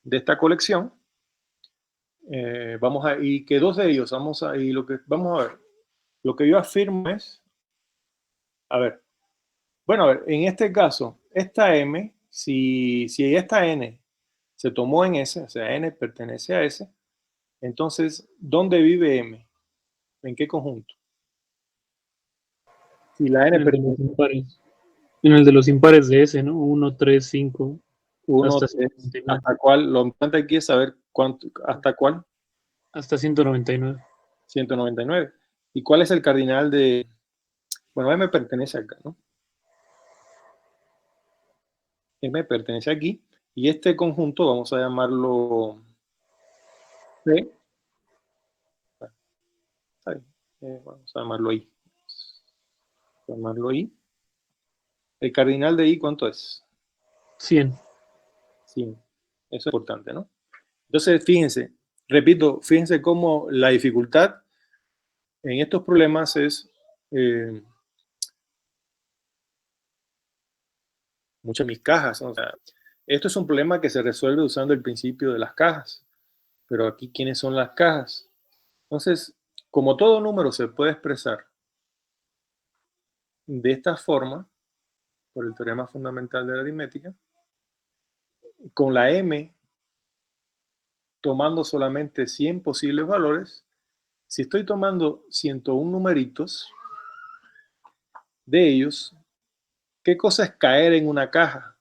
esta colección. Y que dos de ellos, vamos a ver, lo que yo afirmo es, a ver, bueno, a ver, en este caso, esta M, si esta N se tomó en S, o sea, N pertenece a S, entonces, ¿dónde vive M? ¿En qué conjunto? Si la N En el de los pertenece impares. En el de los impares de ese, ¿no? 1, 3, 5, a 1, hasta 3, 199. ¿hasta cuál? Lo importante aquí es saber hasta cuál. Hasta 199. 199. ¿Y cuál es el cardinal de, bueno, M pertenece acá, ¿no? M pertenece aquí. Y este conjunto vamos a llamarlo C. Vamos a llamarlo I. Vamos a llamarlo I. El cardinal de I, ¿cuánto es? 100. 100. Eso es importante, ¿no? Entonces, fíjense, repito, fíjense cómo la dificultad en estos problemas es muchas de mis cajas. O sea, esto es un problema que se resuelve usando el principio de las cajas. Pero aquí, ¿quiénes son las cajas? Entonces, como todo número se puede expresar de esta forma, por el teorema fundamental de la aritmética, con la M tomando solamente 100 posibles valores, si estoy tomando 101 numeritos de ellos, ¿qué cosa es caer en una caja?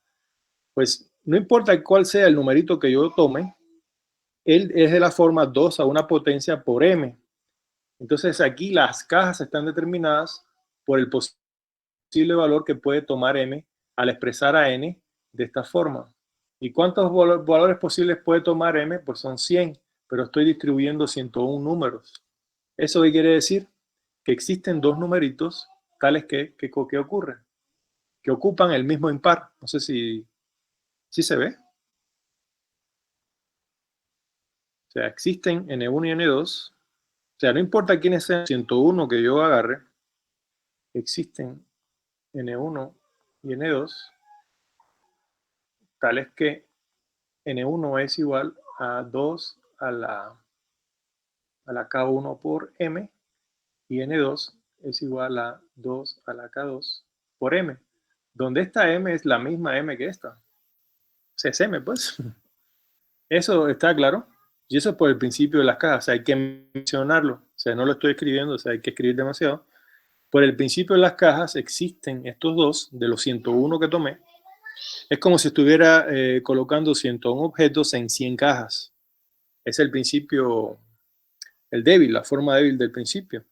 Pues no importa cuál sea el numerito que yo tome, él es de la forma 2 a una potencia por M. Entonces aquí las cajas están determinadas por el posible valor que puede tomar M al expresar a N de esta forma. ¿Y cuántos valores posibles puede tomar M? Pues son 100, pero estoy distribuyendo 101 números. ¿Eso qué quiere decir? Que existen dos numeritos tales que ocurre, que ocupan el mismo impar. No sé si se ve. O sea, existen N1 y N2. O sea, no importa quiénes sean 101 que yo agarre, existen N1 y N2 tales que N1 es igual a 2 a la K1 por M, y N2 es igual a 2 a la K2 por M, donde esta M es la misma M que esta. O sea, es M, pues. Eso está claro. Y eso es por el principio de las cajas. O sea, hay que mencionarlo. O sea, no lo estoy escribiendo, o sea, hay que escribir demasiado. Por el principio de las cajas existen estos dos, de los 101 que tomé. Es como si estuviera colocando 101 objetos en 100 cajas. Es el principio, el débil, la forma débil del principio.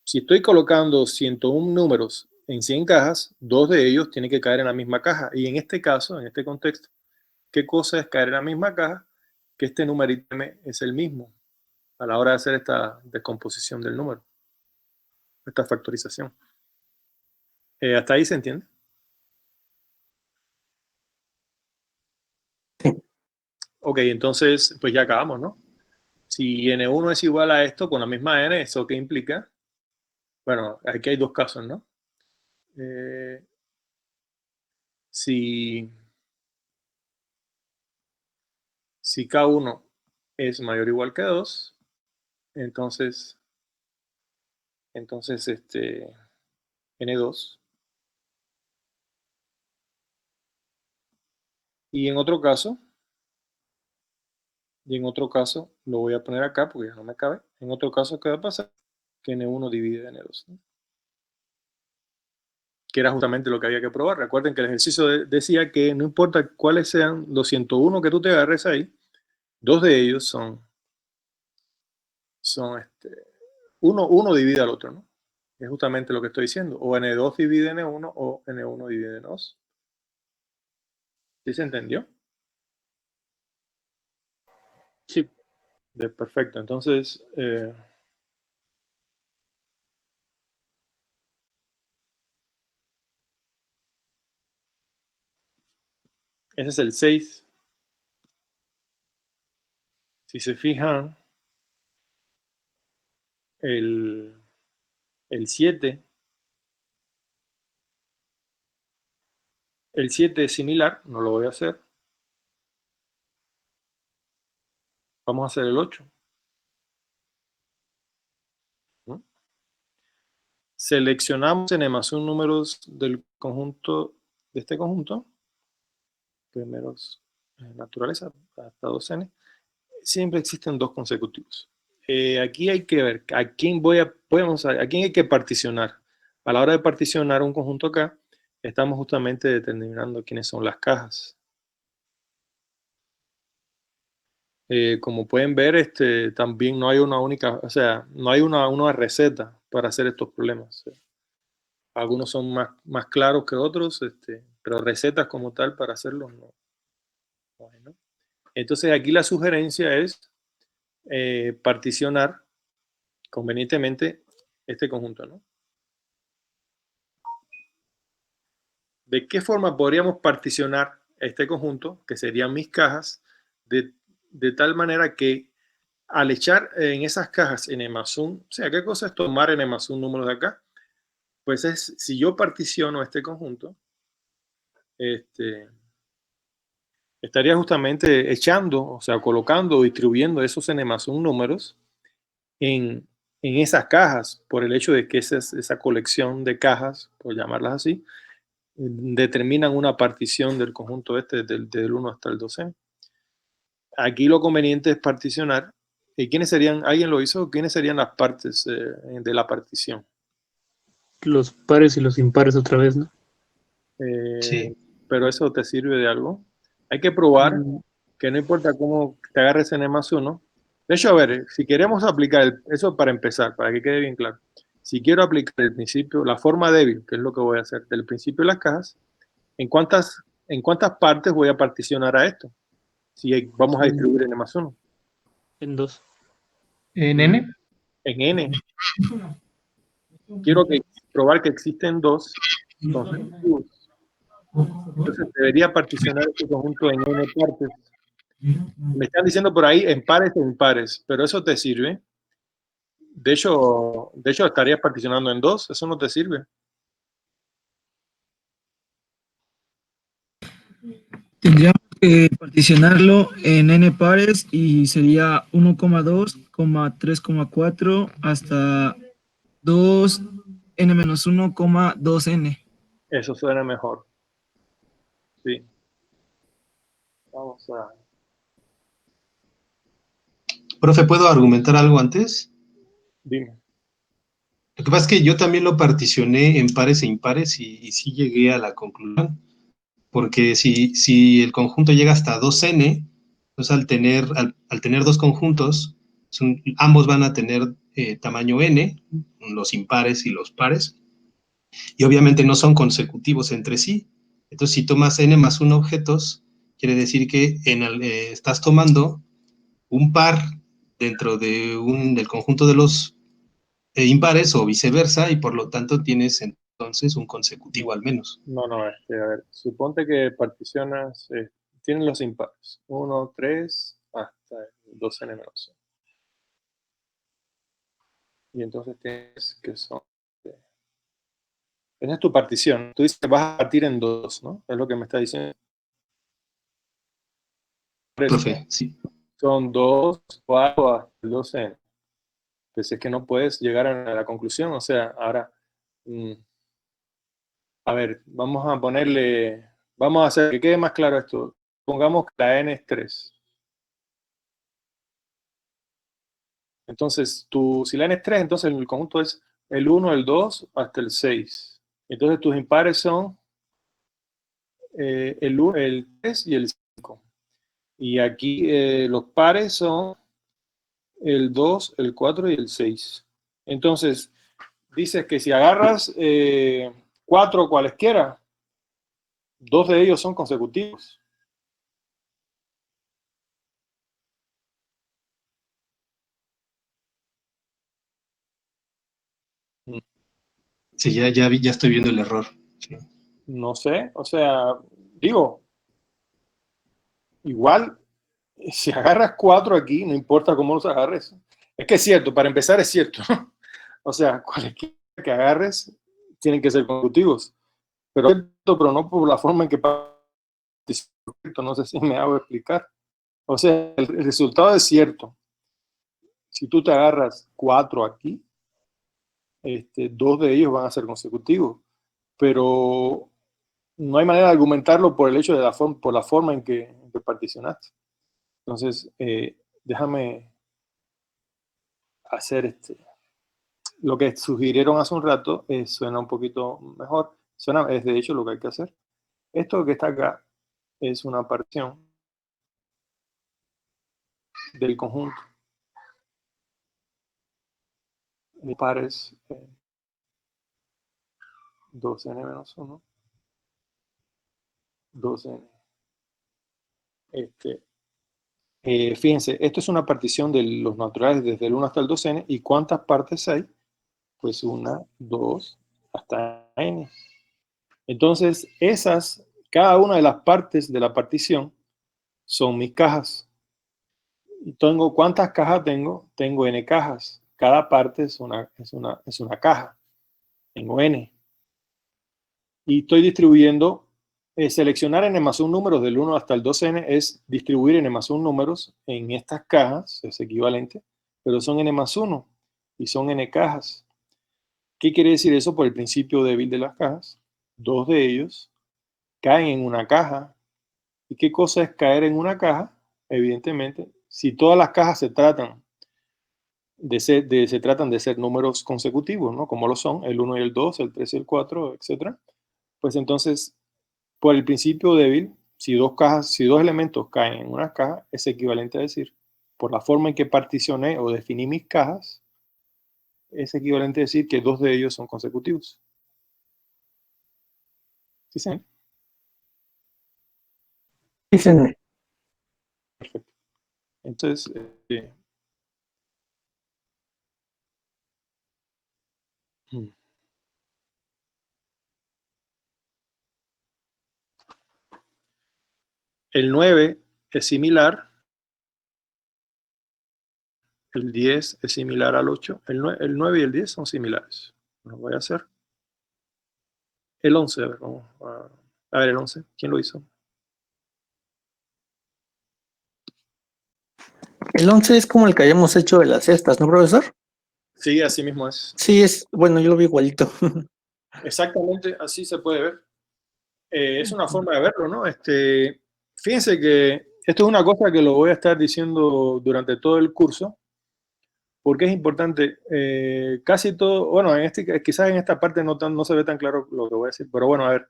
Si estoy colocando 101 números en 100 cajas, 2 de ellos tienen que caer en la misma caja. Y en este caso, en este contexto, ¿qué cosa es caer en la misma caja? Que este numerito M es el mismo a la hora de hacer esta descomposición del número, esta factorización. ¿Hasta ahí se entiende? Sí. Ok, entonces, pues ya acabamos, ¿no? Si N1 es igual a esto con la misma N, ¿eso qué implica? Bueno, aquí hay dos casos, ¿no? Si K1 es mayor o igual que 2, entonces N2. Y en otro caso, lo voy a poner acá porque ya no me cabe. En otro caso, ¿qué va a pasar? Que N1 divide N2, ¿no? Que era justamente lo que había que probar. Recuerden que el ejercicio decía que no importa cuáles sean los 101 que tú te agarres ahí, 2 de ellos son uno divide al otro, ¿no? Es justamente lo que estoy diciendo. O N2 divide N1 o N1 divide N2. ¿Sí se entendió? Sí. Perfecto. Entonces, ese es el 6. Si se fijan, el 7. El 7 es similar, no lo voy a hacer. Vamos a hacer el 8. ¿No? Seleccionamos N+1 números del conjunto, de este conjunto, primeros naturaleza, hasta 2n. Siempre existen dos consecutivos. Aquí hay que ver a quién a quién hay que particionar. A la hora de particionar un conjunto acá, estamos justamente determinando quiénes son las cajas. Como pueden ver, también no hay una única, o sea, no hay una receta para hacer estos problemas. Algunos son más claros que otros, pero recetas como tal para hacerlos no hay, ¿no? Entonces aquí la sugerencia es particionar convenientemente este conjunto, ¿no? ¿De qué forma podríamos particionar este conjunto, que serían mis cajas, de tal manera que al echar en esas cajas n+1, o sea, ¿qué cosa es tomar n+1 números de acá? Pues es, si yo particiono este conjunto, estaría justamente echando, o sea, colocando, distribuyendo esos n+1 números en esas cajas, por el hecho de que esa colección de cajas, por llamarlas así, determinan una partición del conjunto del 1 hasta el 12. Aquí lo conveniente es particionar. ¿Y quiénes serían, alguien lo hizo? ¿Quiénes serían las partes de la partición? Los pares y los impares otra vez, ¿no? Sí. Pero eso te sirve de algo. Hay que probar que no importa cómo te agarres n+1. De hecho, a ver, si queremos aplicar eso para empezar, para que quede bien claro. Si quiero aplicar el principio, la forma débil, que es lo que voy a hacer, del principio de las cajas, ¿en cuántas partes voy a particionar a esto? Si vamos a distribuir n+1. En 2. ¿En N? En n. Quiero probar que existen 2 consecutivos. Entonces debería particionar este conjunto en n partes. Me están diciendo por ahí en pares e impares, pero eso te sirve. De hecho estarías particionando en 2, eso no te sirve. Tendríamos Particionarlo en n pares y sería 1,2, 3,4 hasta 2n-1,2n. Eso suena mejor. Sí. Vamos a... Profe, ¿puedo argumentar algo antes? Dime. Lo que pasa es que yo también lo particioné en pares e impares y sí llegué a la conclusión. Porque si el conjunto llega hasta 2n, entonces al tener dos conjuntos, ambos van a tener tamaño n, los impares y los pares, y obviamente no son consecutivos entre sí. Entonces, si tomas n más 1 objetos, quiere decir que estás tomando un par dentro del conjunto de los impares o viceversa, y por lo tanto tienes entonces un consecutivo al menos. No, a ver, suponte que particionas, tienen los impares, 1, 3, hasta 2n menos 1. Y entonces tienes que son... Esa es tu partición. Tú dices que vas a partir en 2, ¿no? Es lo que me está diciendo. Profe, sí. Son 2, 4 hasta el 12n. Pues es que no puedes llegar a la conclusión. O sea, ahora... a ver, vamos a ponerle... Vamos a hacer que quede más claro esto. Pongamos que la n es 3. Entonces, si la n es 3, entonces el conjunto es el 1, el 2, hasta el 6. Entonces tus impares son el 3 y el 5. Y aquí los pares son el 2, el 4 y el 6. Entonces, dices que si agarras 4 cualesquiera, 2 de ellos son consecutivos. Sí, ya estoy viendo el error. Sí. No sé, o sea, digo, igual, si agarras 4 aquí, no importa cómo los agarres. Es que es cierto, para empezar es cierto. O sea, cualquiera que agarres tienen que ser consecutivos. Pero no por la forma en que participo. No sé si me hago explicar. O sea, el resultado es cierto. Si tú te agarras 4 aquí, 2 de ellos van a ser consecutivos. Pero no hay manera de argumentarlo por el hecho de por la forma en que particionaste. Entonces, déjame hacer lo que sugirieron hace un rato, suena un poquito mejor. Es de hecho lo que hay que hacer. Esto que está acá es una partición del conjunto de pares 2n menos 1, 2n. Fíjense, esto es una partición de los naturales desde el 1 hasta el 2n. ¿Y cuántas partes hay? Pues 1, 2, hasta n. Entonces, cada una de las partes de la partición son mis cajas. ¿Cuántas cajas tengo? Tengo n cajas. Cada parte es una caja. Tengo n. Y estoy distribuyendo, seleccionar n más 1 números del 1 hasta el 2n es distribuir n más 1 números en estas cajas, es equivalente, pero son n más 1 y son n cajas. ¿Qué quiere decir eso por el principio débil de las cajas? 2 de ellos caen en una caja. ¿Y qué cosa es caer en una caja? Evidentemente, si todas las cajas se tratan de ser números consecutivos, ¿no? Como lo son el 1 y el 2, el 3 y el 4, etc. Pues entonces, por el principio débil, si dos elementos caen en una caja, es equivalente a decir, por la forma en que particioné o definí mis cajas, es equivalente a decir que 2 de ellos son consecutivos. ¿Sí, señor? Sí, señor. Perfecto. Entonces, el 9 es similar, el 10 es similar al 8, el 9 y el 10 son similares. Lo voy a hacer. El 11, a ver, el 11, ¿quién lo hizo? El 11 es como el que hayamos hecho de las cestas, ¿no, profesor? Sí, así mismo es. Sí, bueno, yo lo vi igualito. Exactamente, así se puede ver. Es una forma de verlo, ¿no? Fíjense que esto es una cosa que lo voy a estar diciendo durante todo el curso, porque es importante. Casi todo, bueno, quizás en esta parte no se ve tan claro lo que voy a decir, pero bueno, a ver,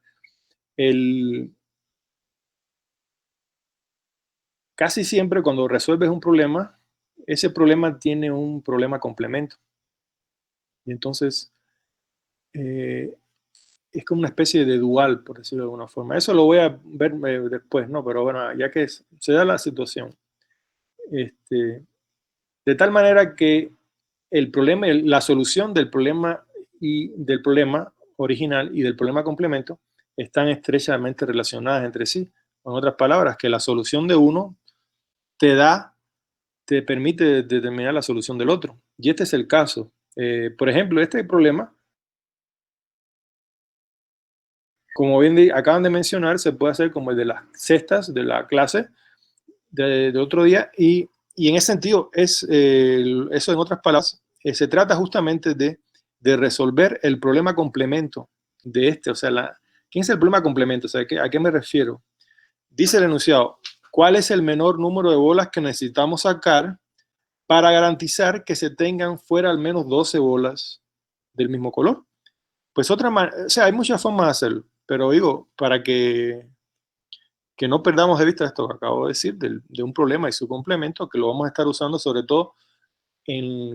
casi siempre cuando resuelves un problema, ese problema tiene un problema complemento. Y entonces, es como una especie de dual, por decirlo de alguna forma. Eso lo voy a ver después, ¿no? Pero bueno, ya que se da la situación. De tal manera que el problema, la solución del problema y del problema original y del problema complemento están estrechamente relacionadas entre sí. En otras palabras, que la solución de uno te permite determinar la solución del otro. Y este es el caso. Por ejemplo, este problema, como bien acaban de mencionar, se puede hacer como el de las cestas de la clase de otro día, y en ese sentido, eso en otras palabras, se trata justamente de resolver el problema complemento de este, o sea, ¿quién es el problema complemento? O sea, ¿a qué me refiero? Dice el enunciado, ¿cuál es el menor número de bolas que necesitamos sacar para garantizar que se tengan fuera al menos 12 bolas del mismo color? Pues o sea, hay muchas formas de hacerlo, pero digo, para que no perdamos de vista esto que acabo de decir, de un problema y su complemento, que lo vamos a estar usando sobre todo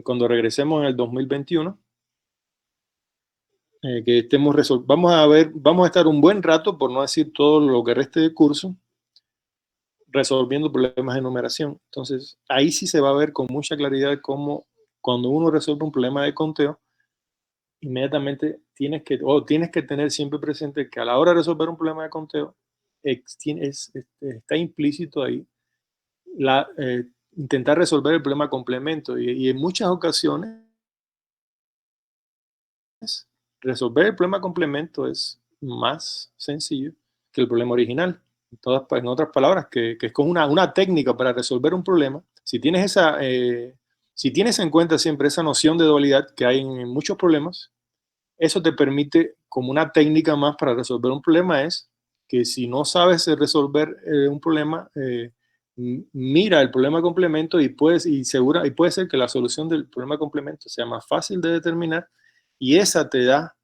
cuando regresemos en el 2021, que vamos a estar un buen rato, por no decir todo lo que reste de curso, resolviendo problemas de numeración. Entonces, ahí sí se va a ver con mucha claridad cómo cuando uno resuelve un problema de conteo, inmediatamente tienes que tener siempre presente que a la hora de resolver un problema de conteo, está implícito ahí intentar resolver el problema complemento, y en muchas ocasiones resolver el problema complemento es más sencillo que el problema original. En otras palabras, que es como una técnica para resolver un problema. Si tienes en cuenta siempre esa noción de dualidad que hay en muchos problemas, eso te permite, como una técnica más para resolver un problema, es que si no sabes resolver un problema, mira el problema complemento y puede ser que la solución del problema complemento sea más fácil de determinar, y esa te da,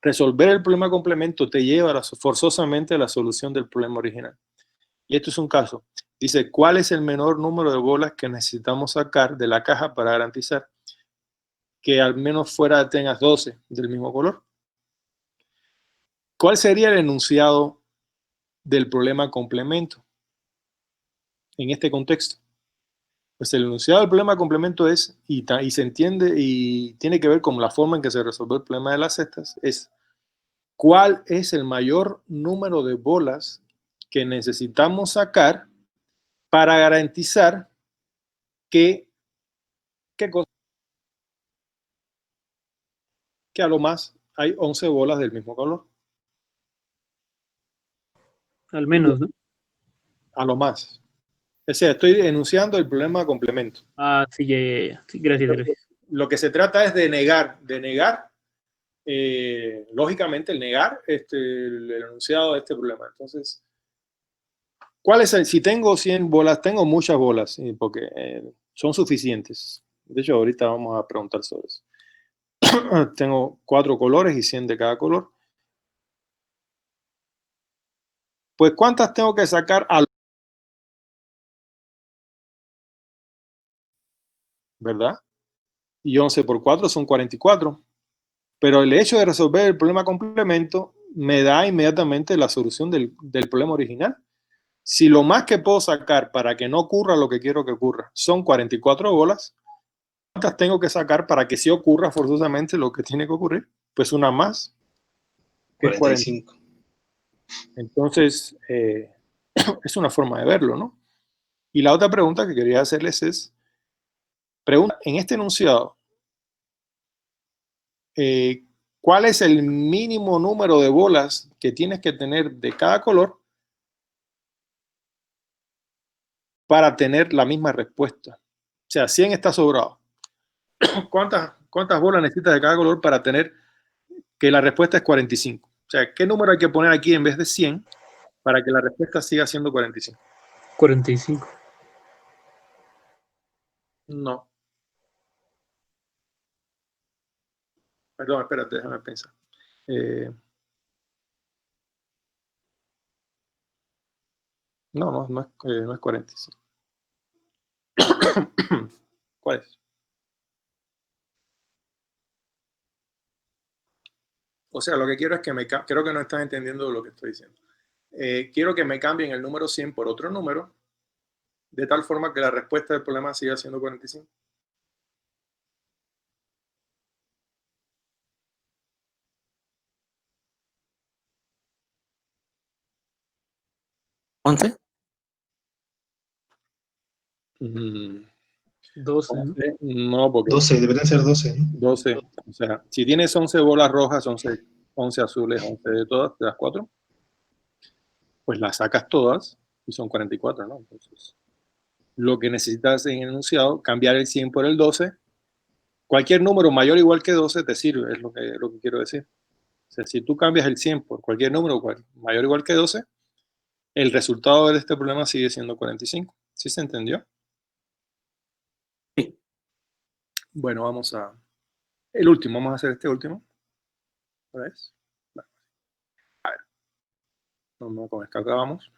resolver el problema complemento te lleva forzosamente a la solución del problema original. Y esto es un caso. Dice, ¿cuál es el menor número de bolas que necesitamos sacar de la caja para garantizar que al menos fuera tengas 12 del mismo color? ¿Cuál sería el enunciado del problema complemento en este contexto? Pues el enunciado del problema complemento es, y se entiende y tiene que ver con la forma en que se resolvió el problema de las cestas, es ¿cuál es el mayor número de bolas que necesitamos sacar para garantizar que a lo más hay 11 bolas del mismo color? Al menos, ¿no? A lo más. O sea, estoy enunciando el problema complemento. Ah, sí, ya. Sí, gracias. Lo que se trata es de negar, lógicamente, el negar el enunciado de este problema. Entonces, si tengo 100 bolas, tengo muchas bolas, porque son suficientes. De hecho, ahorita vamos a preguntar sobre eso. Tengo 4 colores y 100 de cada color. Pues, ¿cuántas tengo que sacar ¿verdad? Y 11 por 4 son 44. Pero el hecho de resolver el problema complemento me da inmediatamente la solución del problema original. Si lo más que puedo sacar para que no ocurra lo que quiero que ocurra son 44 bolas, ¿cuántas tengo que sacar para que sí ocurra forzosamente lo que tiene que ocurrir? Pues una más. 45. Entonces, es una forma de verlo, ¿no? Y la otra pregunta que quería hacerles es, en este enunciado, ¿cuál es el mínimo número de bolas que tienes que tener de cada color para tener la misma respuesta. O sea, 100 está sobrado. ¿Cuántas bolas necesitas de cada color para tener que la respuesta es 45? O sea, ¿qué número hay que poner aquí en vez de 100 para que la respuesta siga siendo 45? 45. No. Perdón, espérate, déjame pensar. No es 45. ¿Cuál es? O sea, lo que quiero es que creo que no estás entendiendo lo que estoy diciendo. Quiero que me cambien el número 100 por otro número, de tal forma que la respuesta del problema siga siendo 45. ¿11? 12, ¿no? No, porque 12, deberían ser 12, ¿no? 12. O sea, si tienes 11 bolas rojas, 11 azules, 11 de todas, te das 4. Pues las sacas todas y son 44, ¿no? Entonces, lo que necesitas en el enunciado, cambiar el 100 por el 12. Cualquier número mayor o igual que 12 te sirve, es lo que quiero decir. O sea, si tú cambias el 100 por cualquier número mayor o igual que 12, el resultado de este problema sigue siendo 45. ¿Sí se entendió? Sí. Bueno, vamos a... El último, vamos a hacer este último. ¿Ves? Bueno, a ver. Con esto acabamos.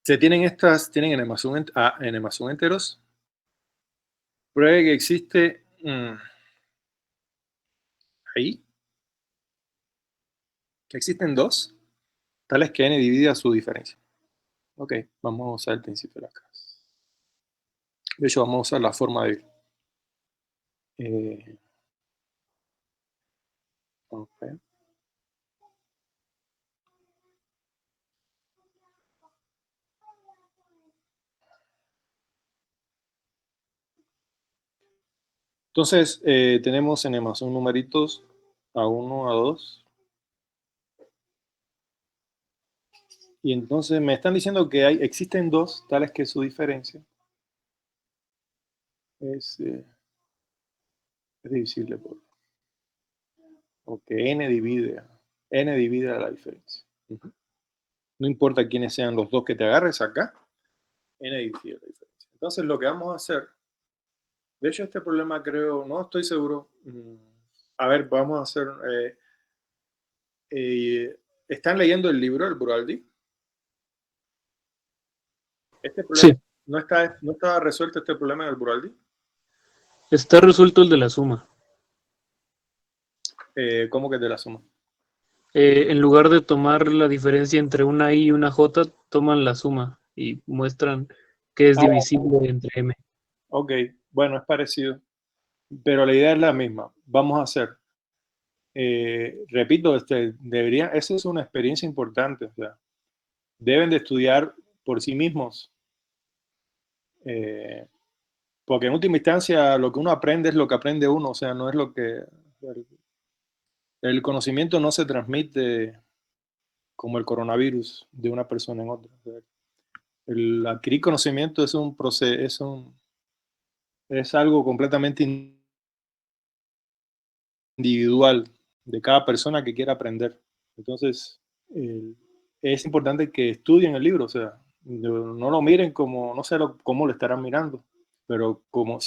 Se tienen tienen n+1 enteros. Pruebe que existe ahí, que existen 2, tales que n divide a su diferencia. Ok, vamos a usar el principio de la clase. De hecho, vamos a usar la forma de... Okay. Entonces, tenemos n+1 numeritos a1, a2. Y entonces me están diciendo que existen 2, tales que su diferencia es divisible por... Ok, n divide a la diferencia. No importa quiénes sean los 2 que te agarres acá, n divide a la diferencia. Entonces, lo que vamos a hacer... De hecho, este problema creo, no estoy seguro. A ver, vamos a hacer... ¿están leyendo el libro, el Buraldi? Este problema, Sí. ¿no está resuelto este problema del Buraldi? Está resuelto el de la suma. ¿Cómo que de la suma? En lugar de tomar la diferencia entre una I y una J, toman la suma y muestran que es divisible entre M. Ok, bueno, es parecido. Pero la idea es la misma. Vamos a hacer... repito, esa es una experiencia importante. O sea, deben de estudiar por sí mismos. Porque en última instancia lo que uno aprende es lo que aprende uno. O sea, no es lo que... El conocimiento no se transmite como el coronavirus de una persona en otra. O sea, el adquirir conocimiento es un proceso, es algo completamente individual de cada persona que quiera aprender. Entonces, es importante que estudien el libro, o sea, no lo miren como, no sé cómo lo estarán mirando, pero como, o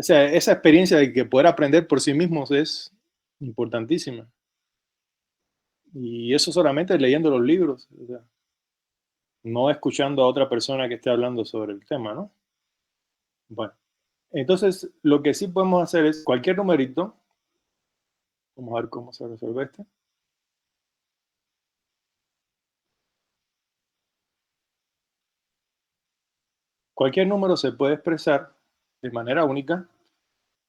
sea, esa experiencia de que poder aprender por sí mismos es importantísima. Y eso solamente leyendo los libros, o sea, no escuchando a otra persona que esté hablando sobre el tema, ¿no? Bueno, entonces lo que sí podemos hacer es cualquier numerito. Vamos a ver cómo se resuelve este. Cualquier número se puede expresar de manera única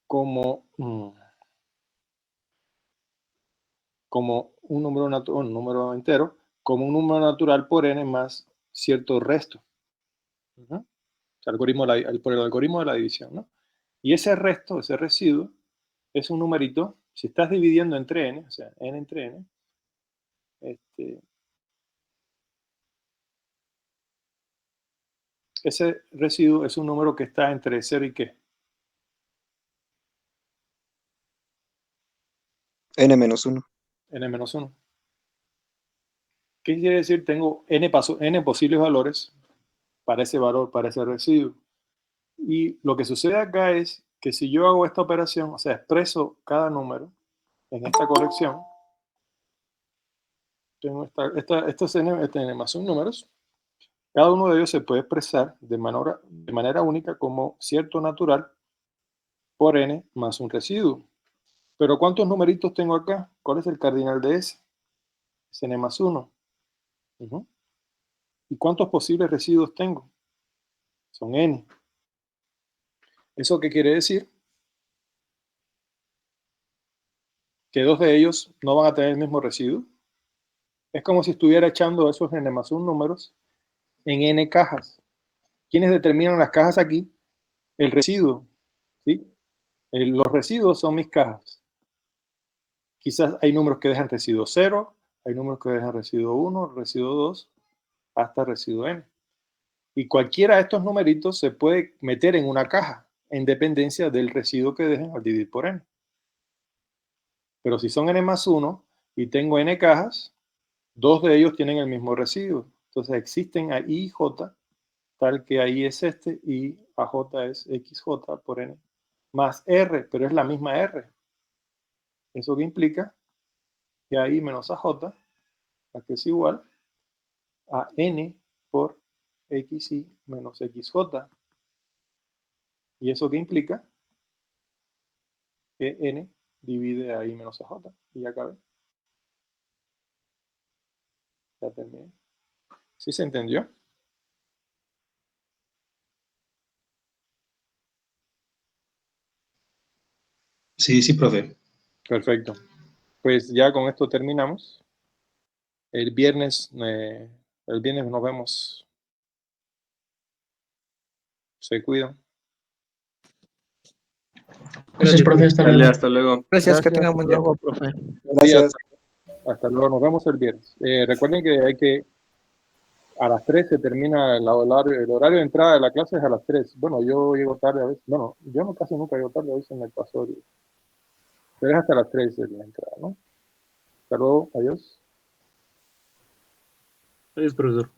como un número entero, como un número natural por n más cierto resto. O sea, por el algoritmo de la división, ¿no? Y ese resto, ese residuo, es un numerito. Si estás dividiendo entre n, o sea, n entre n, ese residuo es un número que está entre 0 y ¿qué? n-1. n-1. ¿Qué quiere decir? Tengo n posibles valores para ese valor, para ese residuo. Y lo que sucede acá es que si yo hago esta operación, o sea, expreso cada número en esta colección, tengo estos n más 1 números, cada uno de ellos se puede expresar de manera única como cierto natural por n más un residuo. Pero ¿cuántos numeritos tengo acá? ¿Cuál es el cardinal de ese? Es n más 1. ¿Y cuántos posibles residuos tengo? Son n. ¿Eso qué quiere decir? Que 2 de ellos no van a tener el mismo residuo. Es como si estuviera echando esos n más 1 números en n cajas. ¿Quiénes determinan las cajas aquí? El residuo. ¿Sí? Los residuos son mis cajas. Quizás hay números que dejan residuo 0, hay números que dejan residuo 1, residuo 2, hasta residuo n. Y cualquiera de estos numeritos se puede meter en una caja, en dependencia del residuo que dejen al dividir por n. Pero si son n más 1 y tengo n cajas, 2 de ellos tienen el mismo residuo. Entonces existen a I y J, tal que ahí es este, y a J es XJ por n, más R, pero es la misma R. ¿Eso qué implica? Que a I menos a J, que es igual a n por XI menos XJ. ¿Y eso qué implica? Que n divide a I menos a J. Y ya acabé. Ya terminé. ¿Sí se entendió? Sí, sí, profe. Perfecto. Pues ya con esto terminamos. El viernes nos vemos. Se cuidan. Gracias, profe. Hasta Dale, luego. hasta luego. Gracias, que Gracias. tengan buen día. Luego, profe. Gracias. Hasta luego. Nos vemos el viernes. Recuerden que a las 3 se termina el horario de entrada de la clase es a las 3. Bueno, yo llego tarde a veces. Bueno, yo no casi nunca llego tarde, a veces me pasó. Pero es hasta las 3 de la entrada, ¿no? Hasta luego. Adiós. Adiós, profesor.